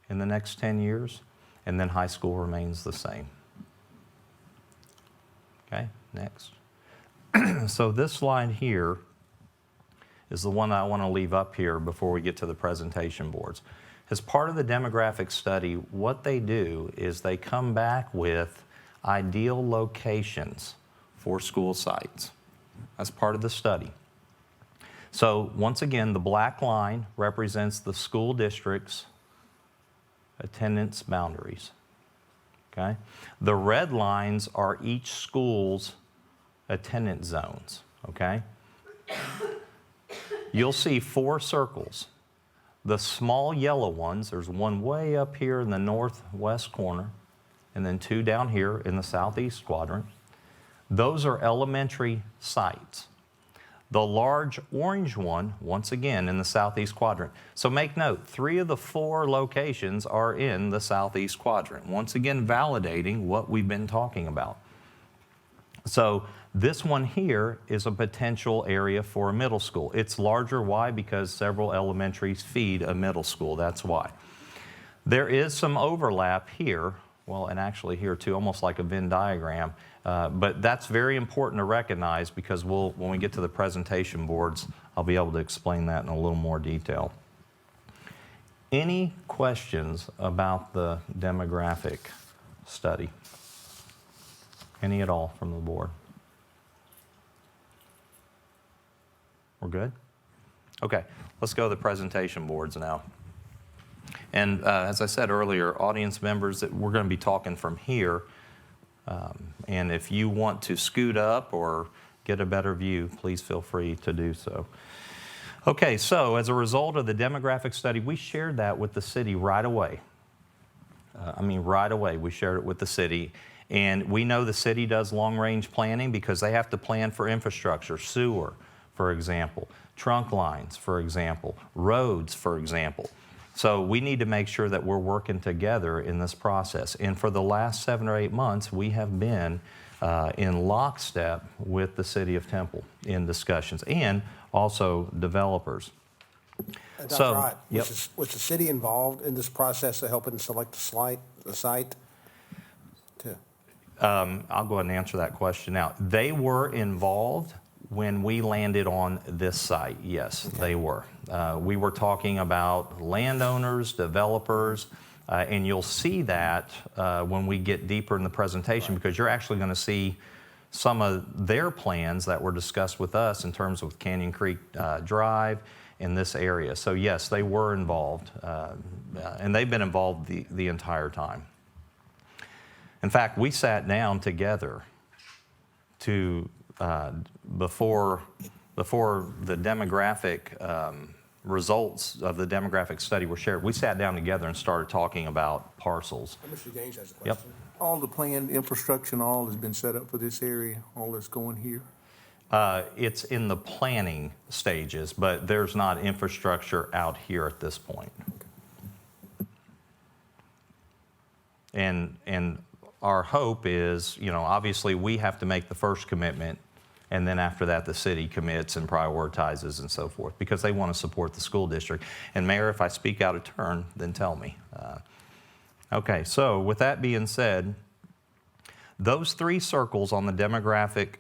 in the next 10 years, and then high school remains the same. Okay, next. So this slide here is the one I want to leave up here before we get to the presentation boards. As part of the demographic study, what they do is they come back with ideal locations for school sites. That's part of the study. So once again, the black line represents the school district's attendance boundaries, okay? The red lines are each school's attendance zones, okay? You'll see 4 circles. The small yellow ones, there's one way up here in the northwest corner, and then 2 down here in the southeast quadrant. Those are elementary sites. The large orange one, once again, in the southeast quadrant. So make note, 3 of the 4 locations are in the southeast quadrant. Once again, validating what we've been talking about. So this one here is a potential area for a middle school. It's larger, why? Because several elementaries feed a middle school, that's why. There is some overlap here, well, and actually here too, almost like a Venn diagram. But that's very important to recognize because when we get to the presentation boards, I'll be able to explain that in a little more detail. Any questions about the demographic study? Any at all from the board? We're good? Okay, let's go to the presentation boards now. And as I said earlier, audience members, we're going to be talking from here. And if you want to scoot up or get a better view, please feel free to do so. Okay, so as a result of the demographic study, we shared that with the city right away. Right away, we shared it with the city. And we know the city does long-range planning because they have to plan for infrastructure, sewer, for example, trunk lines, for example, roads, for example. So we need to make sure that we're working together in this process. And for the last 7 or 8 months, we have been in lockstep with the city of Temple in discussions and also developers. Dr. Ott, yep. was the city involved in this process of helping select the site? I'll go ahead and answer that question now. They were involved when we landed on this site, yes, they were. We were talking about landowners, developers, and you'll see that when we get deeper in the presentation because you're actually going to see some of their plans that were discussed with us in terms of Canyon Creek Drive in this area. So yes, they were involved, and they've been involved the entire time. In fact, we sat down together to before the demographic results of the demographic study were shared. We sat down together and started talking about parcels. Mr. Gaines has a question. Yep. All the planned infrastructure and all has been set up for this area, all that's going here? It's in the planning stages, but there's not infrastructure out here at this point. And our hope is, obviously we have to make the first commitment, and then after that the city commits and prioritizes and so forth because they want to support the school district. And Mayor, if I speak out of turn, then tell me. Okay, so with that being said, those 3 circles on the demographic,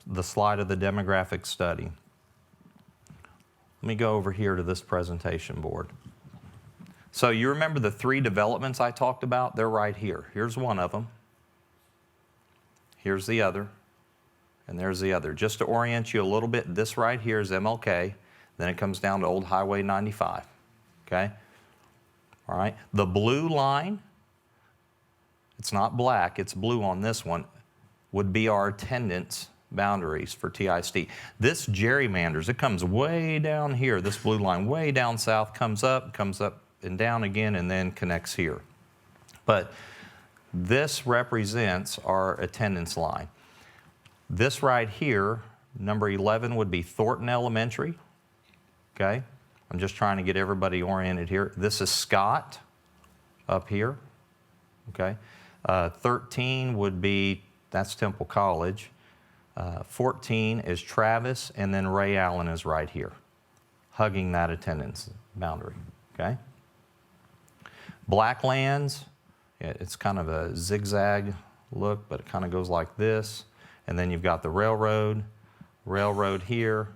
the slide of the demographic study. Let me go over here to this presentation board. So you remember the 3 developments I talked about? They're right here. Here's one of them. Here's the other. And there's the other. Just to orient you a little bit, this right here is MLK. Then it comes down to Old Highway 95. Okay? All right. The blue line, it's not black, it's blue on this one, would be our attendance boundaries for TISD. This gerrymanders, it comes way down here. This blue line way down south comes up and down again and then connects here. But this represents our attendance line. This right here, number 11 would be Thornton Elementary. Okay? I'm just trying to get everybody oriented here. This is Scott up here. Okay? 13 would be, that's Temple College. 14 is Travis, and then Ray Allen is right here, hugging that attendance boundary, okay? Blacklands, it's kind of a zigzag look, but it kind of goes like this. And then you've got the railroad here.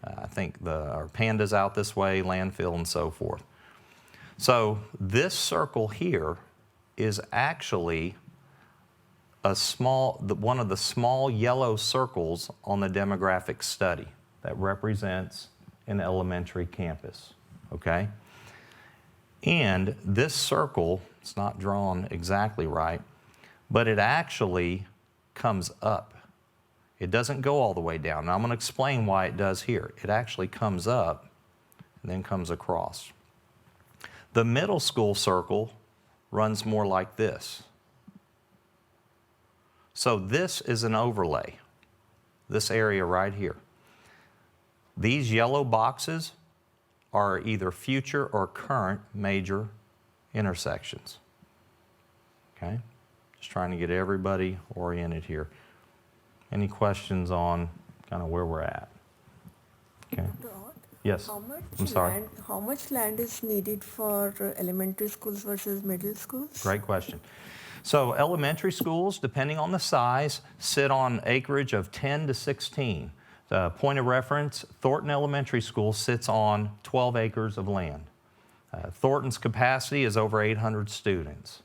I think our Panda's out this way, landfill, and so forth. So this circle here is actually one of the small yellow circles on the demographic study that represents an elementary campus, okay? And this circle, it's not drawn exactly right, but it actually comes up. It doesn't go all the way down. Now I'm going to explain why it does here. It actually comes up and then comes across. The middle school circle runs more like this. So this is an overlay, this area right here. These yellow boxes are either future or current major intersections. Okay? Just trying to get everybody oriented here. Any questions on kind of where we're at? Okay. Yes. How much land is needed for elementary schools versus middle schools? Great question. So elementary schools, depending on the size, sit on acreage of 10 to 16. Point of reference, Thornton Elementary School sits on 12 acres of land. Thornton's capacity is over 800 students.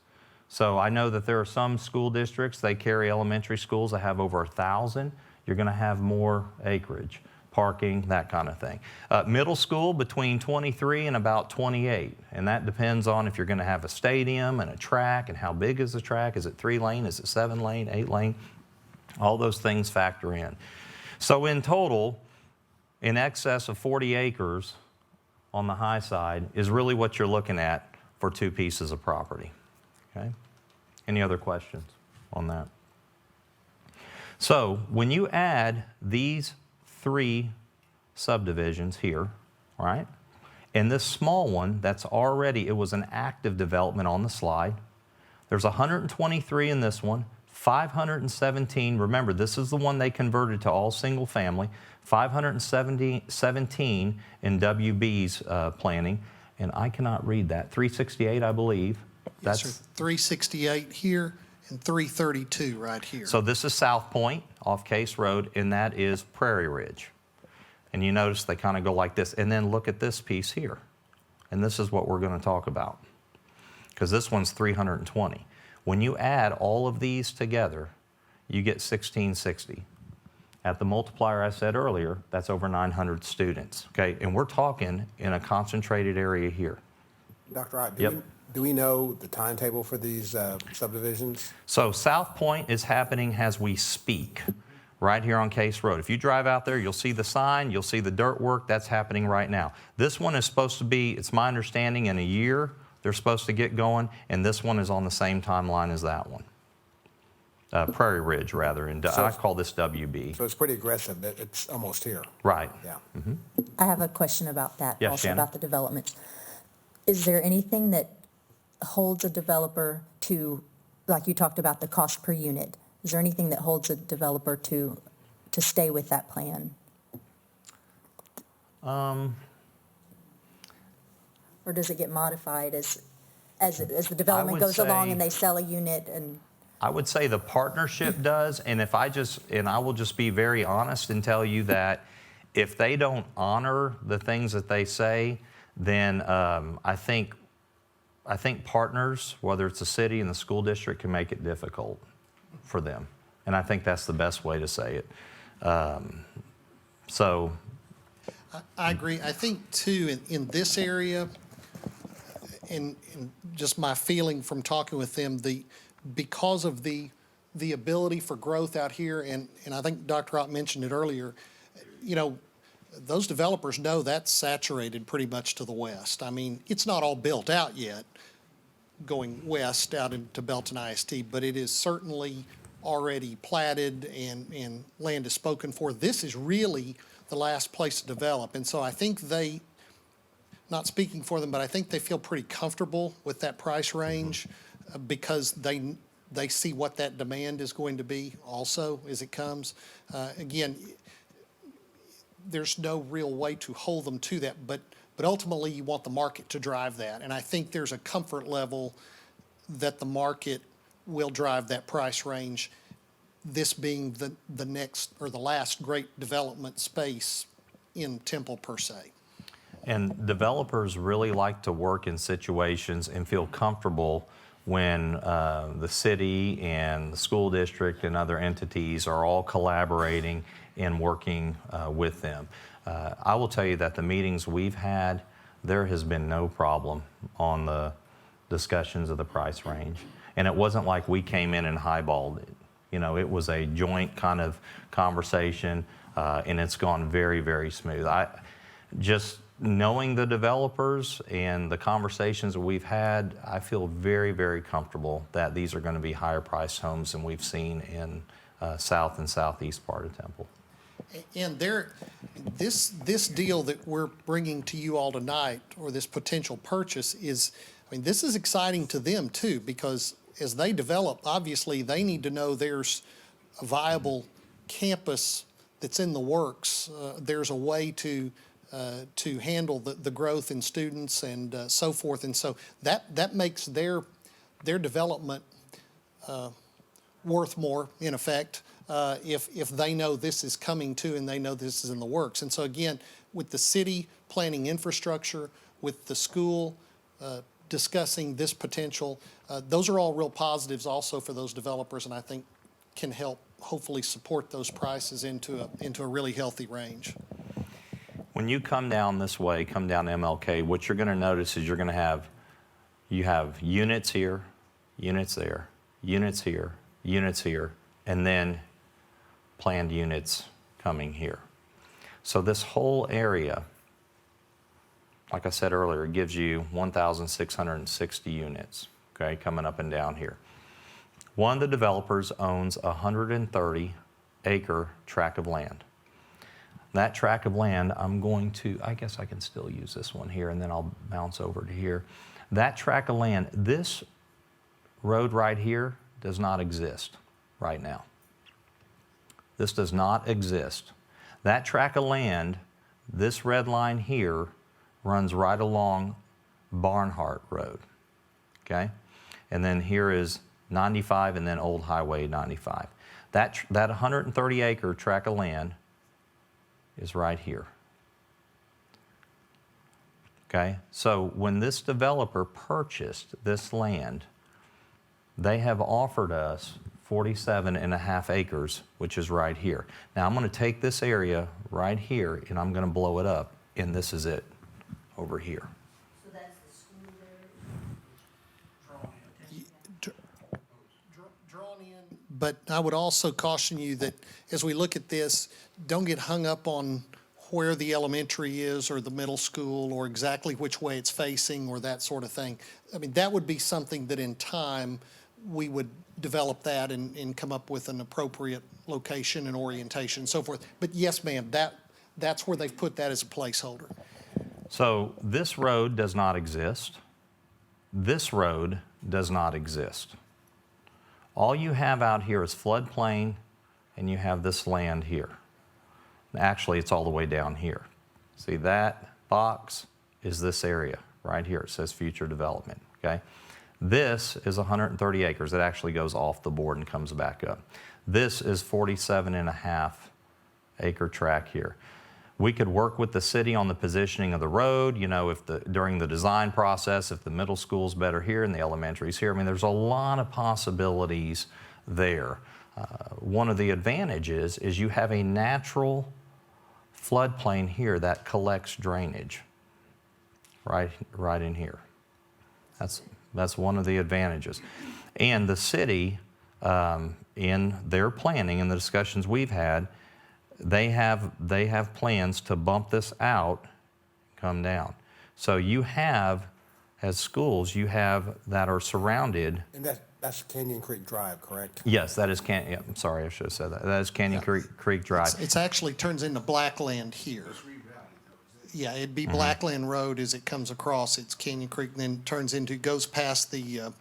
So I know that there are some school districts, they carry elementary schools that have over 1,000. You're going to have more acreage, parking, that kind of thing. Middle school, between 23 and about 28. And that depends on if you're going to have a stadium and a track and how big is the track. Is it 3-lane? Is it 7-lane, 8-lane? All those things factor in. So in total, in excess of 40 acres on the high side is really what you're looking at for 2 pieces of property. Okay? Any other questions on that? So when you add these 3 subdivisions here, right? And this small one that's already, it was an active development on the slide. There's 123 in this one, 517, remember this is the one they converted to all single family, 517 in WB's planning, and I cannot read that, 368 I believe. Yes, sir. 368 here and 332 right here. So this is South Point off Case Road, and that is Prairie Ridge. And you notice they kind of go like this. And then look at this piece here. And this is what we're going to talk about. Because this one's 320. When you add all of these together, you get 1660. At the multiplier I said earlier, that's over 900 students. Okay, and we're talking in a concentrated area here. Dr. Ott, Yep. do we know the timetable for these subdivisions? So South Point is happening as we speak, right here on Case Road. If you drive out there, you'll see the sign, you'll see the dirt work, that's happening right now. This one is supposed to be, it's my understanding, in a year, they're supposed to get going, and this one is on the same timeline as that one. Prairie Ridge, rather, and I call this WB. So it's pretty aggressive. It's almost here. Right. Yeah. I have a question about that, Yes, also Shannon? about the development. Is there anything that holds a developer to, like you talked about the cost per unit, is there anything that holds a developer to stay with that plan? Or does it get modified as the development would goes along say- and they sell a unit and? I would say the partnership does, and I will just be very honest and tell you that if they don't honor the things that they say, then I think partners, whether it's the city and the school district, can make it difficult for them. And I think that's the best way to say it. So, I agree. I think, too, in this area, and just my feeling from talking with them, because of the ability for growth out here, and I think Dr. Ott mentioned it earlier, you know, those developers know that's saturated pretty much to the west. I mean, it's not all built out yet, going west out into Belton ISD, but it is certainly already platted and land is spoken for. This is really the last place to develop. And so I think they, not speaking for them, but I think they feel pretty comfortable with that price range because they see what that demand is going to be also as it comes. Again, there's no real way to hold them to that, but ultimately you want the market to drive that. And I think there's a comfort level that the market will drive that price range, this being the next or the last great development space in Temple per se. and developers really like to work in situations and feel comfortable when the city and the school district and other entities are all collaborating and working with them. I will tell you that the meetings we've had, there has been no problem on the discussions of the price range. And it wasn't like we came in and highballed it. You know, it was a joint kind of conversation, and it's gone very, very smooth. Just knowing the developers and the conversations that we've had, I feel very, very comfortable that these are going to be higher priced homes than we've seen in south and southeast part of Temple. And this deal that we're bringing to you all tonight, or this potential purchase, is, I mean, this is exciting to them too, because as they develop, obviously they need to know there's a viable campus that's in the works. There's a way to handle the growth in students and so forth. And so that makes their development worth more, in effect, if they know this is coming to and they know this is in the works. And so again, with the city planning infrastructure, with the school discussing this potential, those are all real positives also for those developers, and I think can help hopefully support those prices into a really healthy range. When you come down this way, come down MLK, what you're going to notice is you're going to have, you have units here, units there, units here, units here, and then planned units coming here. So this whole area, like I said earlier, gives you 1,660 units, okay, coming up and down here. One of the developers owns a 130-acre tract of land. That tract of land, I guess I can still use this one here, and then I'll bounce over to here. That tract of land, this road right here does not exist right now. This does not exist. That tract of land, this red line here, runs right along Barnhart Road, okay? And then here is 95 and then Old Highway 95. That 130-acre tract of land is right here. Okay, so when this developer purchased this land, they have offered us 47.5 acres, which is right here. Now I'm going to take this area right here and I'm going to blow it up, and this is it over here. So that's the school there? Drawn in. But I would also caution you that as we look at this, don't get hung up on where the elementary is or the middle school or exactly which way it's facing or that sort of thing. I mean, that would be something that in time we would develop that and come up with an appropriate location and orientation and so forth. But yes, ma'am, that's where they've put that as a placeholder. So this road does not exist. This road does not exist. All you have out here is floodplain, and you have this land here. Actually, it's all the way down here. See that box is this area right here. It says future development, okay? This is 130 acres. It actually goes off the board and comes back up. This is 47.5 acre tract here. We could work with the city on the positioning of the road, you know, during the design process, if the middle school's better here and the elementary's here. I mean, there's a lot of possibilities there. One of the advantages is you have a natural floodplain here that collects drainage right in here. That's one of the advantages. And the city, in their planning and the discussions we've had, they have plans to bump this out, come down. So you have, as schools, you have that are surrounded. And that's Canyon Creek Drive, correct? Yes, that is yeah, I'm sorry, I should have said that. That is Canyon Creek Drive. It's actually turns into Blackland here. Yeah, it'd be Blackland Road as it comes across. It's Canyon Creek, and then turns into, goes past the,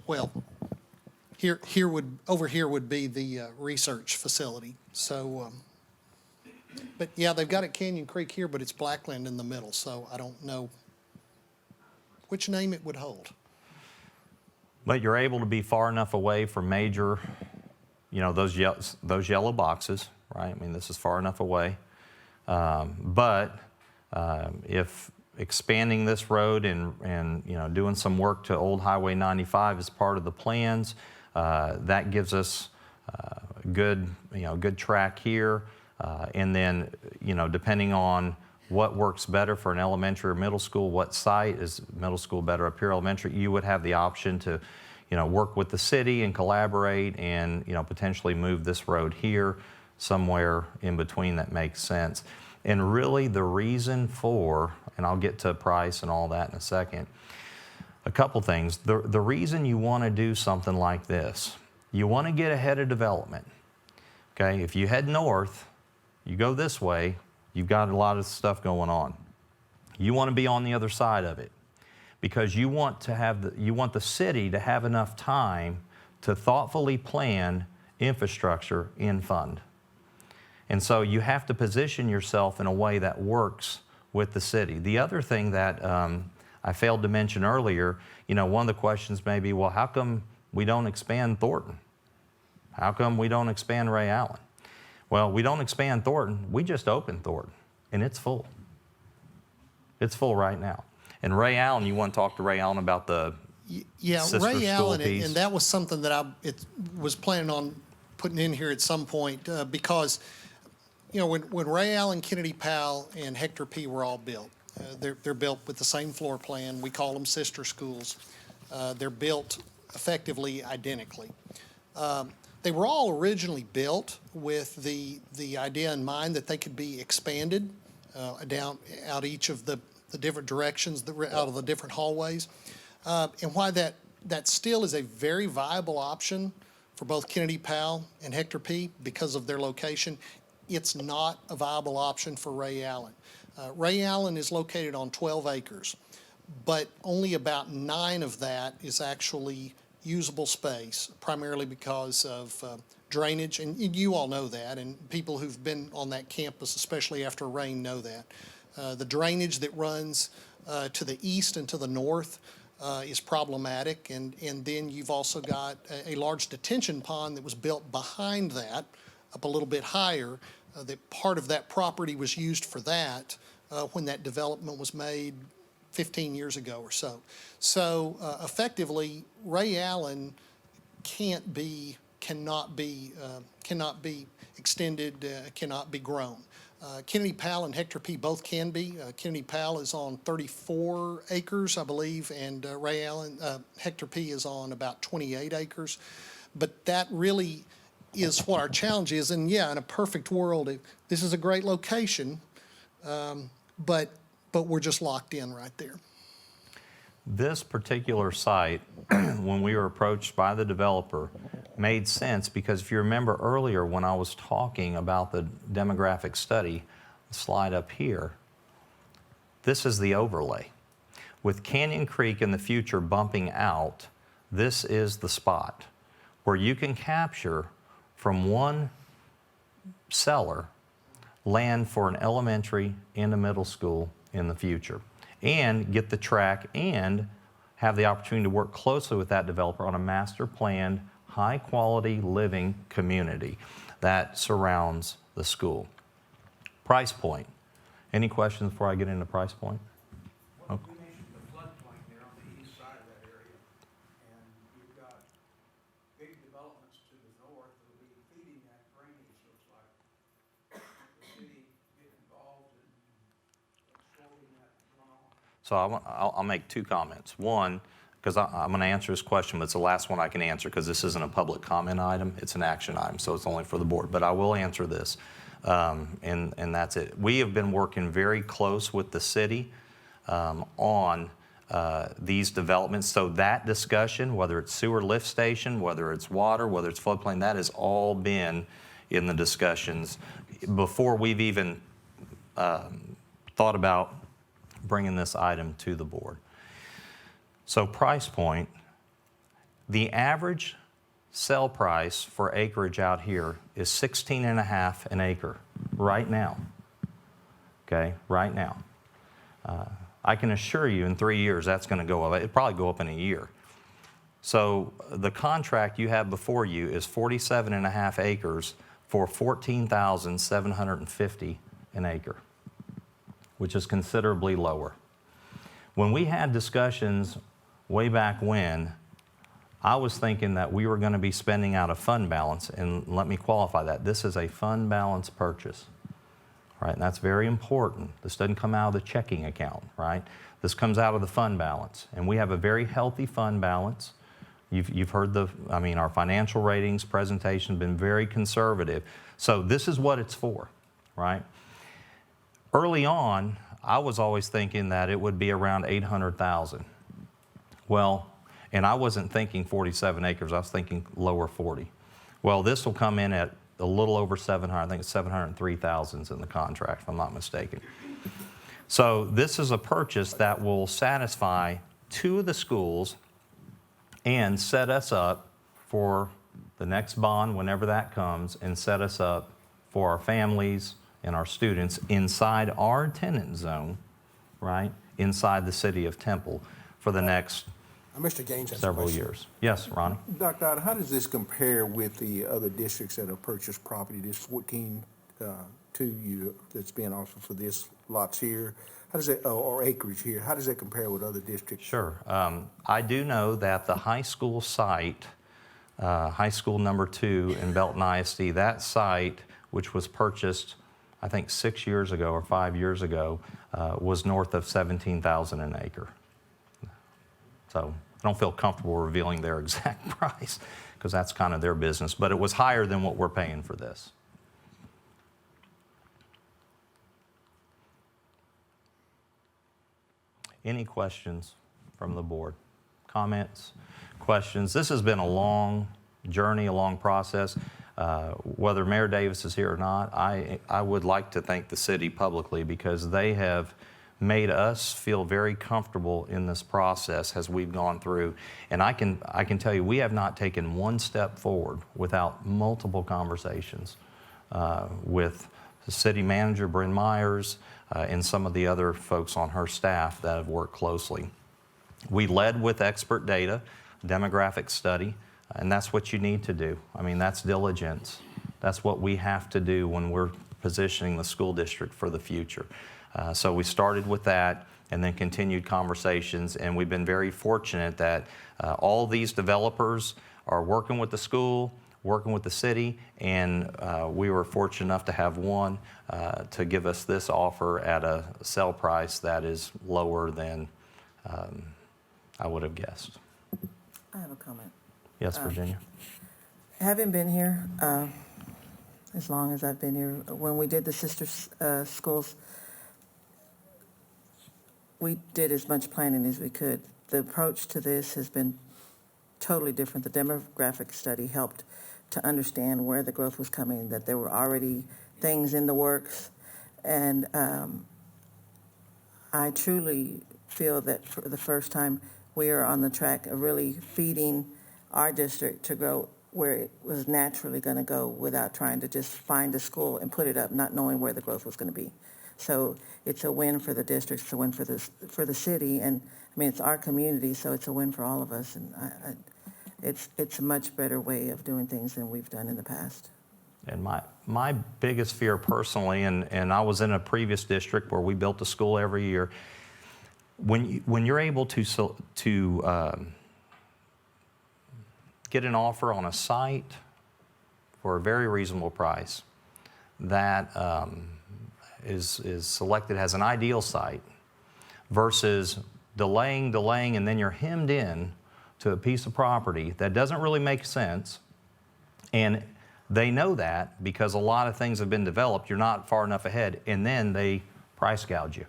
over here would be the research facility. So, but yeah, they've got it Canyon Creek here, but it's Blackland in the middle, so I don't know which name it would hold. But you're able to be far enough away from major, you know, those yellow boxes, right? I mean, this is far enough away. If expanding this road and you know, doing some work to Old Highway 95 is part of the plans, that gives us good track here. And then, you know, depending on what works better for an elementary or middle school, what site is middle school better up here, elementary, you would have the option to, you know, work with the city and collaborate and, you know, potentially move this road here somewhere in between that makes sense. And really the reason for, and I'll get to price and all that in a second, a couple things. The reason you want to do something like this, you want to get ahead of development. Okay, if you head north, you go this way, you've got a lot of stuff going on. You want to be on the other side of it because you want the city to have enough time to thoughtfully plan infrastructure in fund. And so you have to position yourself in a way that works with the city. The other thing that I failed to mention earlier, you know, one of the questions may be, well, how come we don't expand Thornton? How come we don't expand Ray Allen? Well, we don't expand Thornton. We just opened Thornton, and it's full. It's full right now. And Ray Allen, you want to talk to Ray Allen about the sister Ray school Allen, piece? and that was something that I was planning on putting in here at some point because, you know, when Ray Allen, Kennedy Powell, and Hector P. were all built, they're built with the same floor plan. We call them sister schools. They're built effectively identically. They were all originally built with the idea in mind that they could be expanded out each of the different directions, out of the different hallways. And why that still is a very viable option for both Kennedy Powell and Hector P. because of their location, it's not a viable option for Ray Allen. Ray Allen is located on 12 acres, but only about 9 of that is actually usable space, primarily because of drainage, and you all know that, and people who've been on that campus, especially after rain, know that. The drainage that runs to the east and to the north is problematic, and then you've also got a large detention pond that was built behind that, up a little bit higher, that part of that property was used for that when that development was made 15 years ago or so. So effectively, Ray Allen cannot be extended, cannot be grown. Kennedy Powell and Hector P. both can be. Kennedy Powell is on 34 acres, I believe, and Hector P. is on about 28 acres. But that really is what our challenge is. And yeah, in a perfect world, this is a great location, but we're just locked in right there. This particular site, when we were approached by the developer, made sense because if you remember earlier when I was talking about the demographic study, slide up here, this is the overlay. With Canyon Creek in the future bumping out, this is the spot where you can capture from one seller land for an elementary and a middle school in the future, and get the track and have the opportunity to work closely with that developer on a master planned, high-quality living community that surrounds the school. Price point. Any questions before I get into price point? You mentioned the floodplain there on the east side of that area, and you've got big developments to the north that will be feeding that drainage, so it's like the city get involved in absorbing that runoff. So I'll make 2 comments. One, because I'm going to answer this question, but it's the last one I can answer because this isn't a public comment item, it's an action item, so it's only for the board. But I will answer this, and that's it. We have been working very close with the city on these developments. So that discussion, whether it's sewer lift station, whether it's water, whether it's floodplain, that has all been in the discussions before we've even thought about bringing this item to the board. So price point, the average sell price for acreage out here is $16.5 an acre right now. Okay, right now. I can assure you in 3 years that's going to go up. It'll probably go up in a year. So the contract you have before you is 47.5 acres for $14,750 an acre, which is considerably lower. When we had discussions way back when, I was thinking that we were going to be spending out of fund balance, and let me qualify that. This is a fund balance purchase, right? And that's very important. This doesn't come out of the checking account, right? This comes out of the fund balance, and we have a very healthy fund balance. You've heard our financial ratings presentation has been very conservative. So this is what it's for, right? Early on, I was always thinking that it would be around 800,000. Well, and I wasn't thinking 47 acres, I was thinking lower 40. Well, this will come in at a little over 700, I think it's 703,000 in the contract, if I'm not mistaken. So this is a purchase that will satisfy 2 of the schools and set us up for the next bond, whenever that comes, and set us up for our families and our students inside our attendance zone, right, inside the city of Temple for the next Mr. Gaines has a several question. years. Yes, Ronnie? Dr. Otter, how does this compare with the other districts that have purchased property, this 14 to you that's being offered for this lots here? How does it, or acreage here, how does that compare with other districts? Sure. I do know that the high school site, high school number 2 in Belton ISD, that site, which was purchased, I think 6 years ago or 5 years ago, was north of 17,000 an acre. So I don't feel comfortable revealing their exact price because that's kind of their business. But it was higher than what we're paying for this. Any questions from the board? Comments, questions? This has been a long journey, a long process. Whether Mayor Davis is here or not, I would like to thank the city publicly because they have made us feel very comfortable in this process as we've gone through. And I can tell you, we have not taken one step forward without multiple conversations with the city manager, Bryn Myers, and some of the other folks on her staff that have worked closely. We led with expert data, demographic study, and that's what you need to do. I mean, that's diligence. That's what we have to do when we're positioning the school district for the future. So we started with that and then continued conversations, and we've been very fortunate that all these developers are working with the school, working with the city, and we were fortunate enough to have one to give us this offer at a sell price that is lower than I would have guessed. I have a comment. Yes, Virginia? Having been here as long as I've been here, when we did the sister schools, we did as much planning as we could. The approach to this has been totally different. The demographic study helped to understand where the growth was coming, that there were already things in the works. And I truly feel that for the first time, we are on the track of really feeding our district to grow where it was naturally going to go without trying to just find a school and put it up, not knowing where the growth was going to be. So it's a win for the district, it's a win for the city, and I mean, it's our community, so it's a win for all of us. And it's a much better way of doing things than we've done in the past. And my biggest fear personally, and I was in a previous district where we built a school every year, when you're able to get an offer on a site for a very reasonable price that is selected as an ideal site versus delaying, and then you're hemmed in to a piece of property that doesn't really make sense, and they know that because a lot of things have been developed, you're not far enough ahead, and then they price gouge you.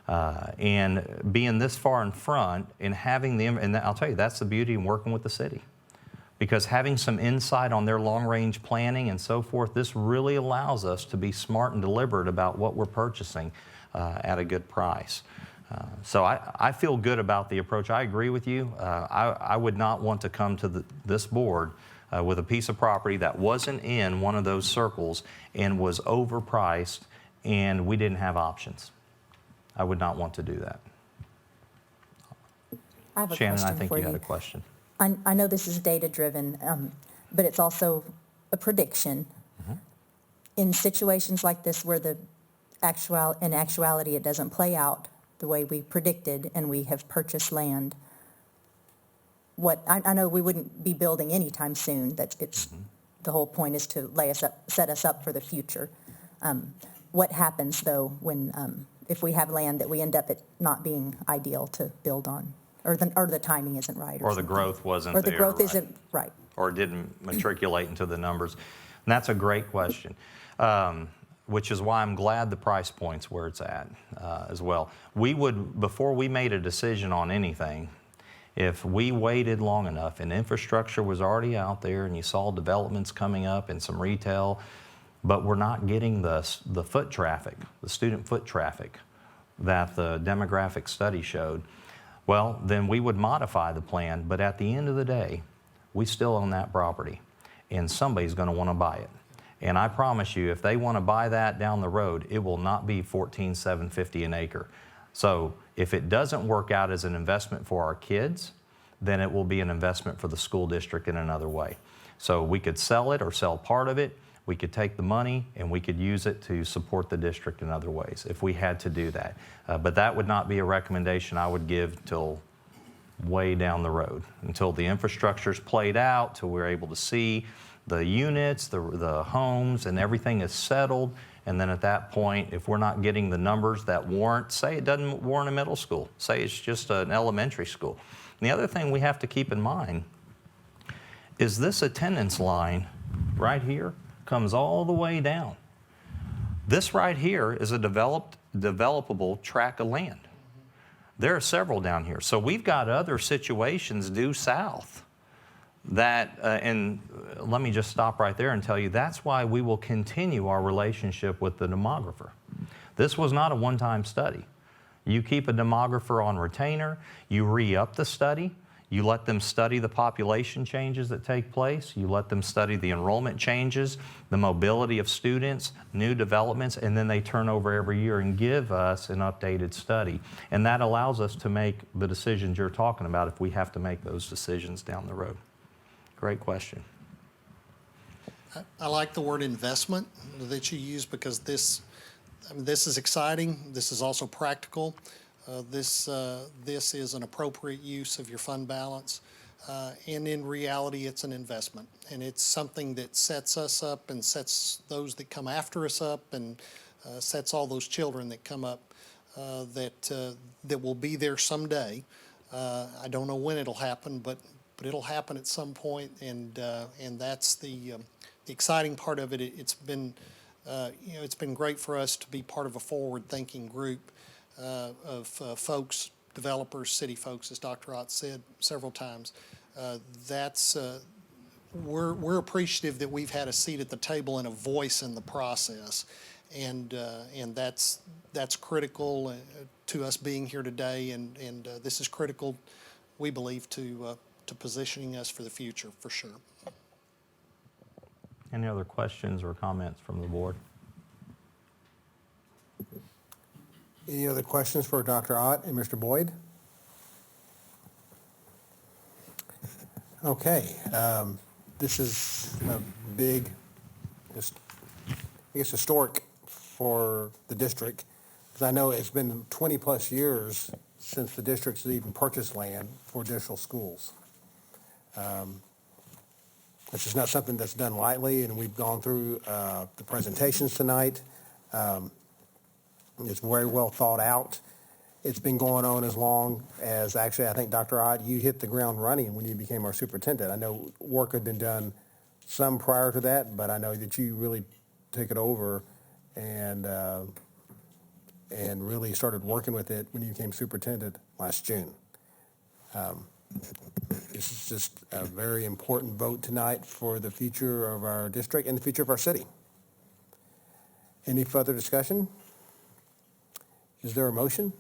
And being this far in front and having and I'll tell you, that's the beauty in working with the city. Because having some insight on their long-range planning and so forth, this really allows us to be smart and deliberate about what we're purchasing at a good price. So I feel good about the approach. I agree with you. I would not want to come to this board with a piece of property that wasn't in one of those circles and was overpriced and we didn't have options. I would not want to do that. I have a Shannon, question I think for you had a question. I know this is data-driven, but it's also a prediction. Mm-hmm. In situations like this where in actuality it doesn't play out the way we predicted and we have purchased land, I know we wouldn't be building anytime soon. The whole point is to set us up for the future. What happens though when if we have land that we end up it not being ideal to build on? Or the timing isn't right. Or the growth wasn't there. there. Or the growth right. isn't right. Or didn't matriculate into the numbers. And that's a great question, which is why I'm glad the price point's where it's at as well. Before we made a decision on anything, if we waited long enough and infrastructure was already out there and you saw developments coming up and some retail, but we're not getting the foot traffic, the student foot traffic that the demographic study showed, well, then we would modify the plan, but at the end of the day, we still own that property, and somebody's going to want to buy it. And I promise you, if they want to buy that down the road, it will not be $14,750 an acre. So if it doesn't work out as an investment for our kids, then it will be an investment for the school district in another way. So we could sell it or sell part of it. We could take the money and we could use it to support the district in other ways if we had to do that. But that would not be a recommendation I would give till way down the road, until the infrastructure's played out, till we're able to see the units, the homes, and everything is settled. And then at that point, if we're not getting the numbers that warrant, say it doesn't warrant a middle school, say it's just an elementary school. And the other thing we have to keep in mind is this attendance line right here comes all the way down. This right here is a developable tract of land. There are several down here. So we've got other situations due south that, and let me just stop right there and tell you, that's why we will continue our relationship with the demographer. This was not a one-time study. You keep a demographer on retainer, you re-up the study, you let them study the population changes that take place, you let them study the enrollment changes, the mobility of students, new developments, and then they turn over every year and give us an updated study. And that allows us to make the decisions you're talking about if we have to make those decisions down the road. Great question. I like the word investment that you use because this is exciting. This is also practical. This is an appropriate use of your fund balance. And in reality, it's an investment. And it's something that sets us up and sets those that come after us up and sets all those children that come up that will be there someday. I don't know when it'll happen, but it'll happen at some point, and that's the exciting part of it. It's been great for us to be part of a forward-thinking group of folks, developers, city folks, as Dr. Ott said several times. We're appreciative that we've had a seat at the table and a voice in the process, and that's critical to us being here today, and this is critical, we believe, to positioning us for the future, for sure. Any other questions or comments from the board? Any other questions for Dr. Ott and Mr. Boyd? Okay, this is a big, historic for the district, because I know it's been 20-plus years since the district's even purchased land for additional schools. This is not something that's done lightly, and we've gone through the presentations tonight. It's very well thought out. It's been going on as long as, actually, I think, Dr. Ott, you hit the ground running when you became our superintendent. I know work had been done some prior to that, but I know that you really took it over and really started working with it when you became superintendent last June. This is just a very important vote tonight for the future of our district and the future of our city. Any further discussion? Is there a motion?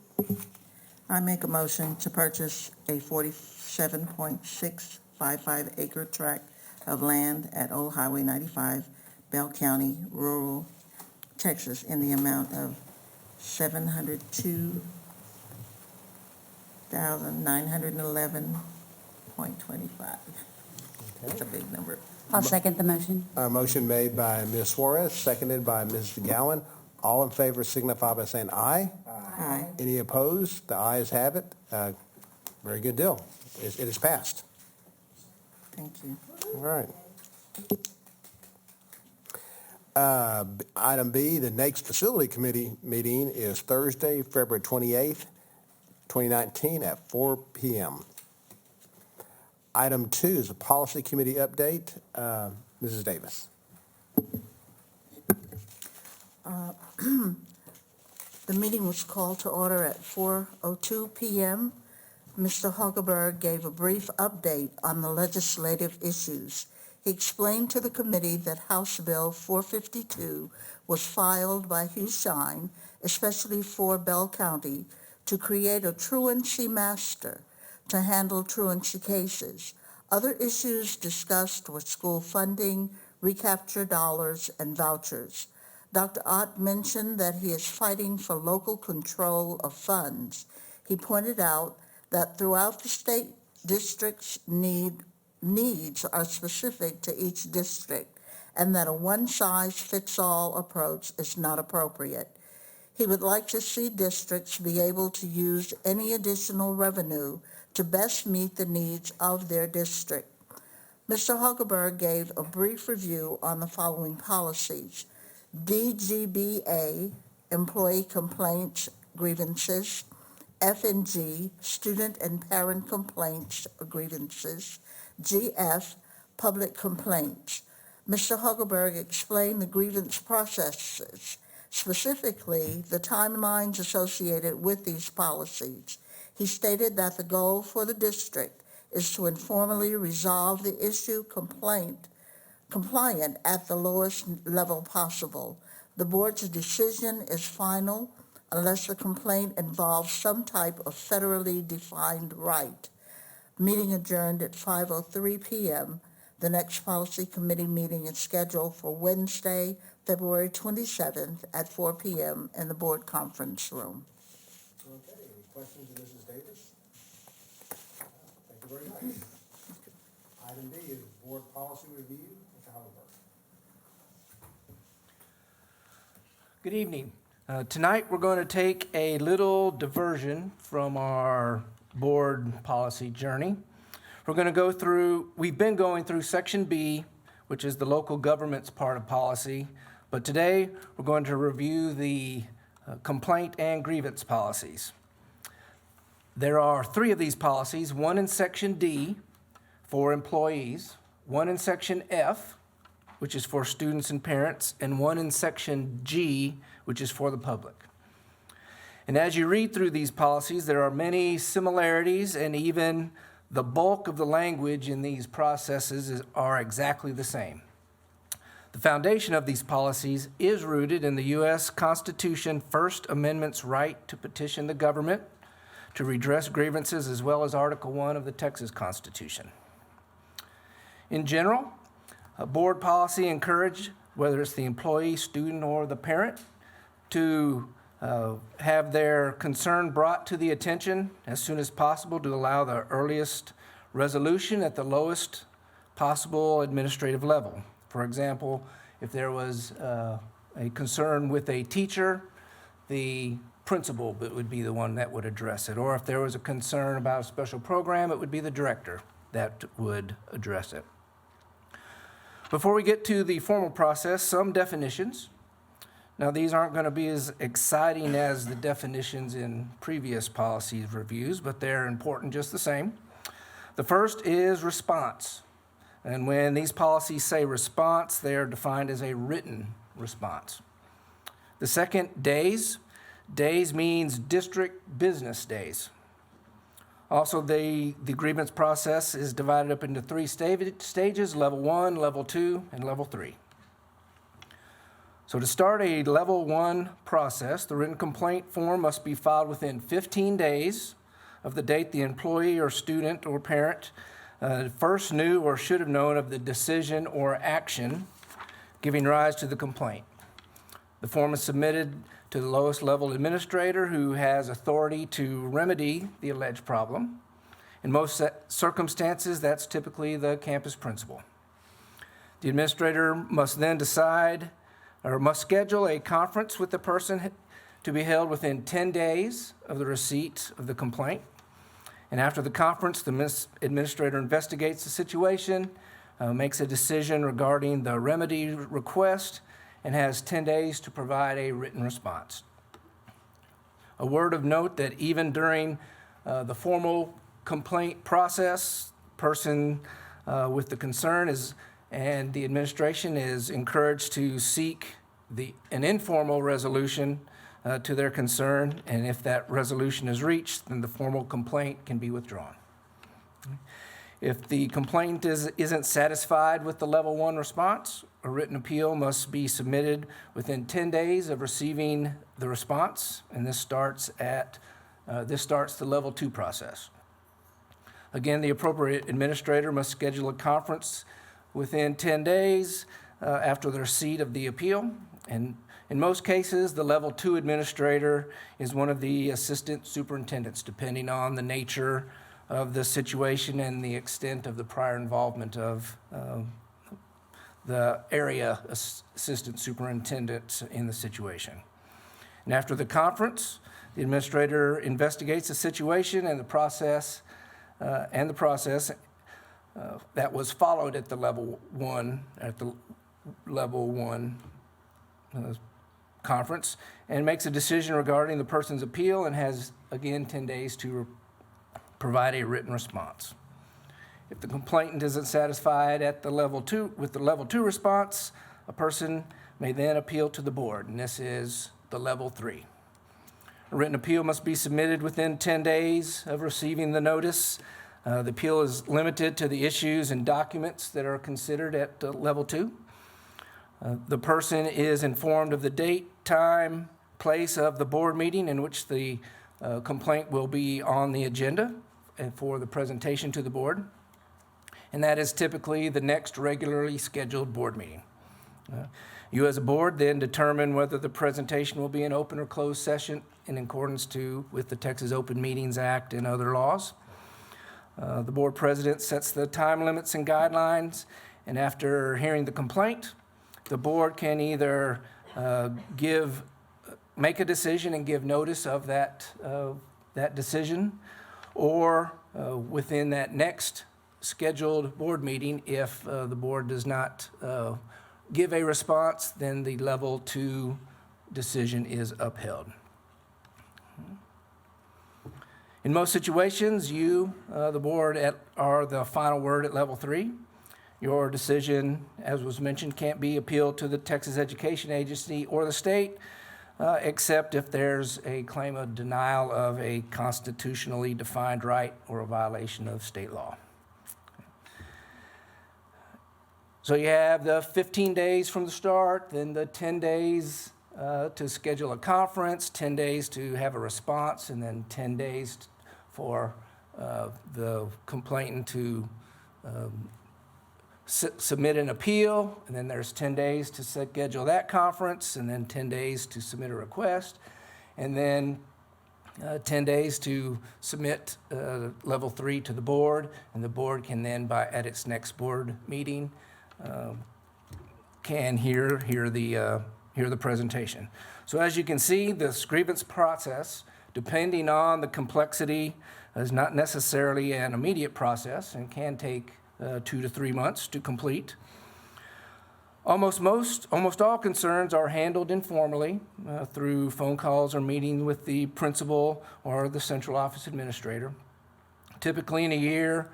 I make a motion to purchase a 47.655 acre tract of land at Old Highway 95, Bell County, rural Texas, in the amount of $702,911.25. That's a big number. I'll second the motion. A motion made by Ms. Suarez, seconded by Ms. Gowan. All in favor signify by saying aye. Aye. Any opposed? The ayes have it. Very good deal. It is passed. Thank you. All right. Item B, the next facility committee meeting is Thursday, February 28th, 2019 at 4 p.m. Item 2 is a policy committee update. Mrs. Davis. The meeting was called to order at 4:02 p.m. Mr. Hogaberg gave a brief update on the legislative issues. He explained to the committee that House Bill 452 was filed by Hugh Shine, especially for Bell County, to create a truancy master to handle truancy cases. Other issues discussed were school funding, recapture dollars, and vouchers. Dr. Ott mentioned that he is fighting for local control of funds. He pointed out that throughout the state, districts' needs are specific to each district, and that a one-size-fits-all approach is not appropriate. He would like to see districts be able to use any additional revenue to best meet the needs of their district. Mr. Hogaberg gave a brief review on the following policies: DGBA, employee complaints, grievances; F&G, student and parent complaints, grievances; GF, public complaints. Mr. Huckelberg explained the grievance processes, specifically the timelines associated with these policies. He stated that the goal for the district is to informally resolve the issue compliant at the lowest level possible. The board's decision is final unless the complaint involves some type of federally defined right. Meeting adjourned at 5:03 p.m. The next policy committee meeting is scheduled for Wednesday, February 27th at 4 p.m. in the board conference room. Okay, any questions of Mrs. Davis? Thank you very much. Item D is board policy review. Mr. Hollenberg. Good evening. Tonight, we're going to take a little diversion from our board policy journey. We're going to go through, we've been going through Section B, which is the local government's part of policy, but today we're going to review the complaint and grievance policies. There are 3 of these policies, one in Section D for employees, one in Section F, which is for students and parents, and one in Section G, which is for the public. And as you read through these policies, there are many similarities, and even the bulk of the language in these processes are exactly the same. The foundation of these policies is rooted in the U.S. Constitution First Amendment's right to petition the government to redress grievances, as well as Article 1 of the Texas Constitution. In general, a board policy encourages, whether it's the employee, student, or the parent, to have their concern brought to the attention as soon as possible to allow the earliest resolution at the lowest possible administrative level. For example, if there was a concern with a teacher, the principal would be the one that would address it. Or if there was a concern about a special program, it would be the director that would address it. Before we get to the formal process, some definitions. Now, these aren't going to be as exciting as the definitions in previous policies reviews, but they're important just the same. The first is response. And when these policies say response, they are defined as a written response. The second, days. Days means district business days. Also, the grievance process is divided up into 3 stages, level 1, level 2, and level 3. So to start a level 1 process, the written complaint form must be filed within 15 days of the date the employee or student or parent first knew or should have known of the decision or action giving rise to the complaint. The form is submitted to the lowest level administrator who has authority to remedy the alleged problem. In most circumstances, that's typically the campus principal. The administrator must then decide or must schedule a conference with the person to be held within 10 days of the receipt of the complaint. And after the conference, the administrator investigates the situation, makes a decision regarding the remedy request, and has 10 days to provide a written response. A word of note that even during the formal complaint process, person with the concern and the administration is encouraged to seek an informal resolution to their concern, and if that resolution is reached, then the formal complaint can be withdrawn. If the complaint isn't satisfied with the level 1 response, a written appeal must be submitted within 10 days of receiving the response, and this starts the level 2 process. Again, the appropriate administrator must schedule a conference within 10 days after the receipt of the appeal. And in most cases, the level 2 administrator is one of the assistant superintendents, depending on the nature of the situation and the extent of the prior involvement of the area assistant superintendent in the situation. And after the conference, the administrator investigates the situation and the process that was followed at the level 1 conference, and makes a decision regarding the person's appeal and has, again, 10 days to provide a written response. If the complainant isn't satisfied at the with the level 2 response, a person may then appeal to the board, and this is the level 3. A written appeal must be submitted within 10 days of receiving the notice. The appeal is limited to the issues and documents that are considered at level 2. The person is informed of the date, time, place of the board meeting in which the complaint will be on the agenda and for the presentation to the board. And that is typically the next regularly scheduled board meeting. You as a board then determine whether the presentation will be an open or closed session in accordance with the Texas Open Meetings Act and other laws. The board president sets the time limits and guidelines, and after hearing the complaint, the board can either make a decision and give notice of that decision, or within that next scheduled board meeting, if the board does not give a response, then the level 2 decision is upheld. In most situations, you, the board, are the final word at level 3. Your decision, as was mentioned, can't be appealed to the Texas Education Agency or the state, except if there's a claim of denial of a constitutionally defined right or a violation of state law. So you have the 15 days from the start, then the 10 days to schedule a conference, 10 days to have a response, and then 10 days for the complainant to submit an appeal, and then there's 10 days to schedule that conference, and then 10 days to submit a request, and then 10 days to submit level 3 to the board, and the board can then, at its next board meeting, can hear the presentation. So as you can see, this grievance process, depending on the complexity, is not necessarily an immediate process and can take 2 to 3 months to complete. Almost all concerns are handled informally through phone calls or meetings with the principal or the central office administrator. Typically in a year,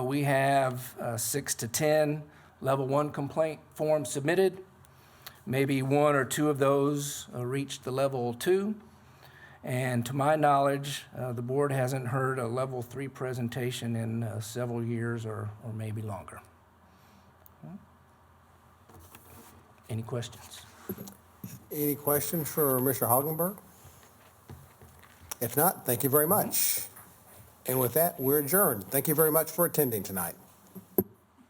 we have 6 to 10 level 1 complaint forms submitted. Maybe 1 or 2 of those reach the level 2. And to my knowledge, the board hasn't heard a level 3 presentation in several years or maybe longer. Any questions? Any questions for Mr. Hagenberg? If not, thank you very much. And with that, we're adjourned. Thank you very much for attending tonight.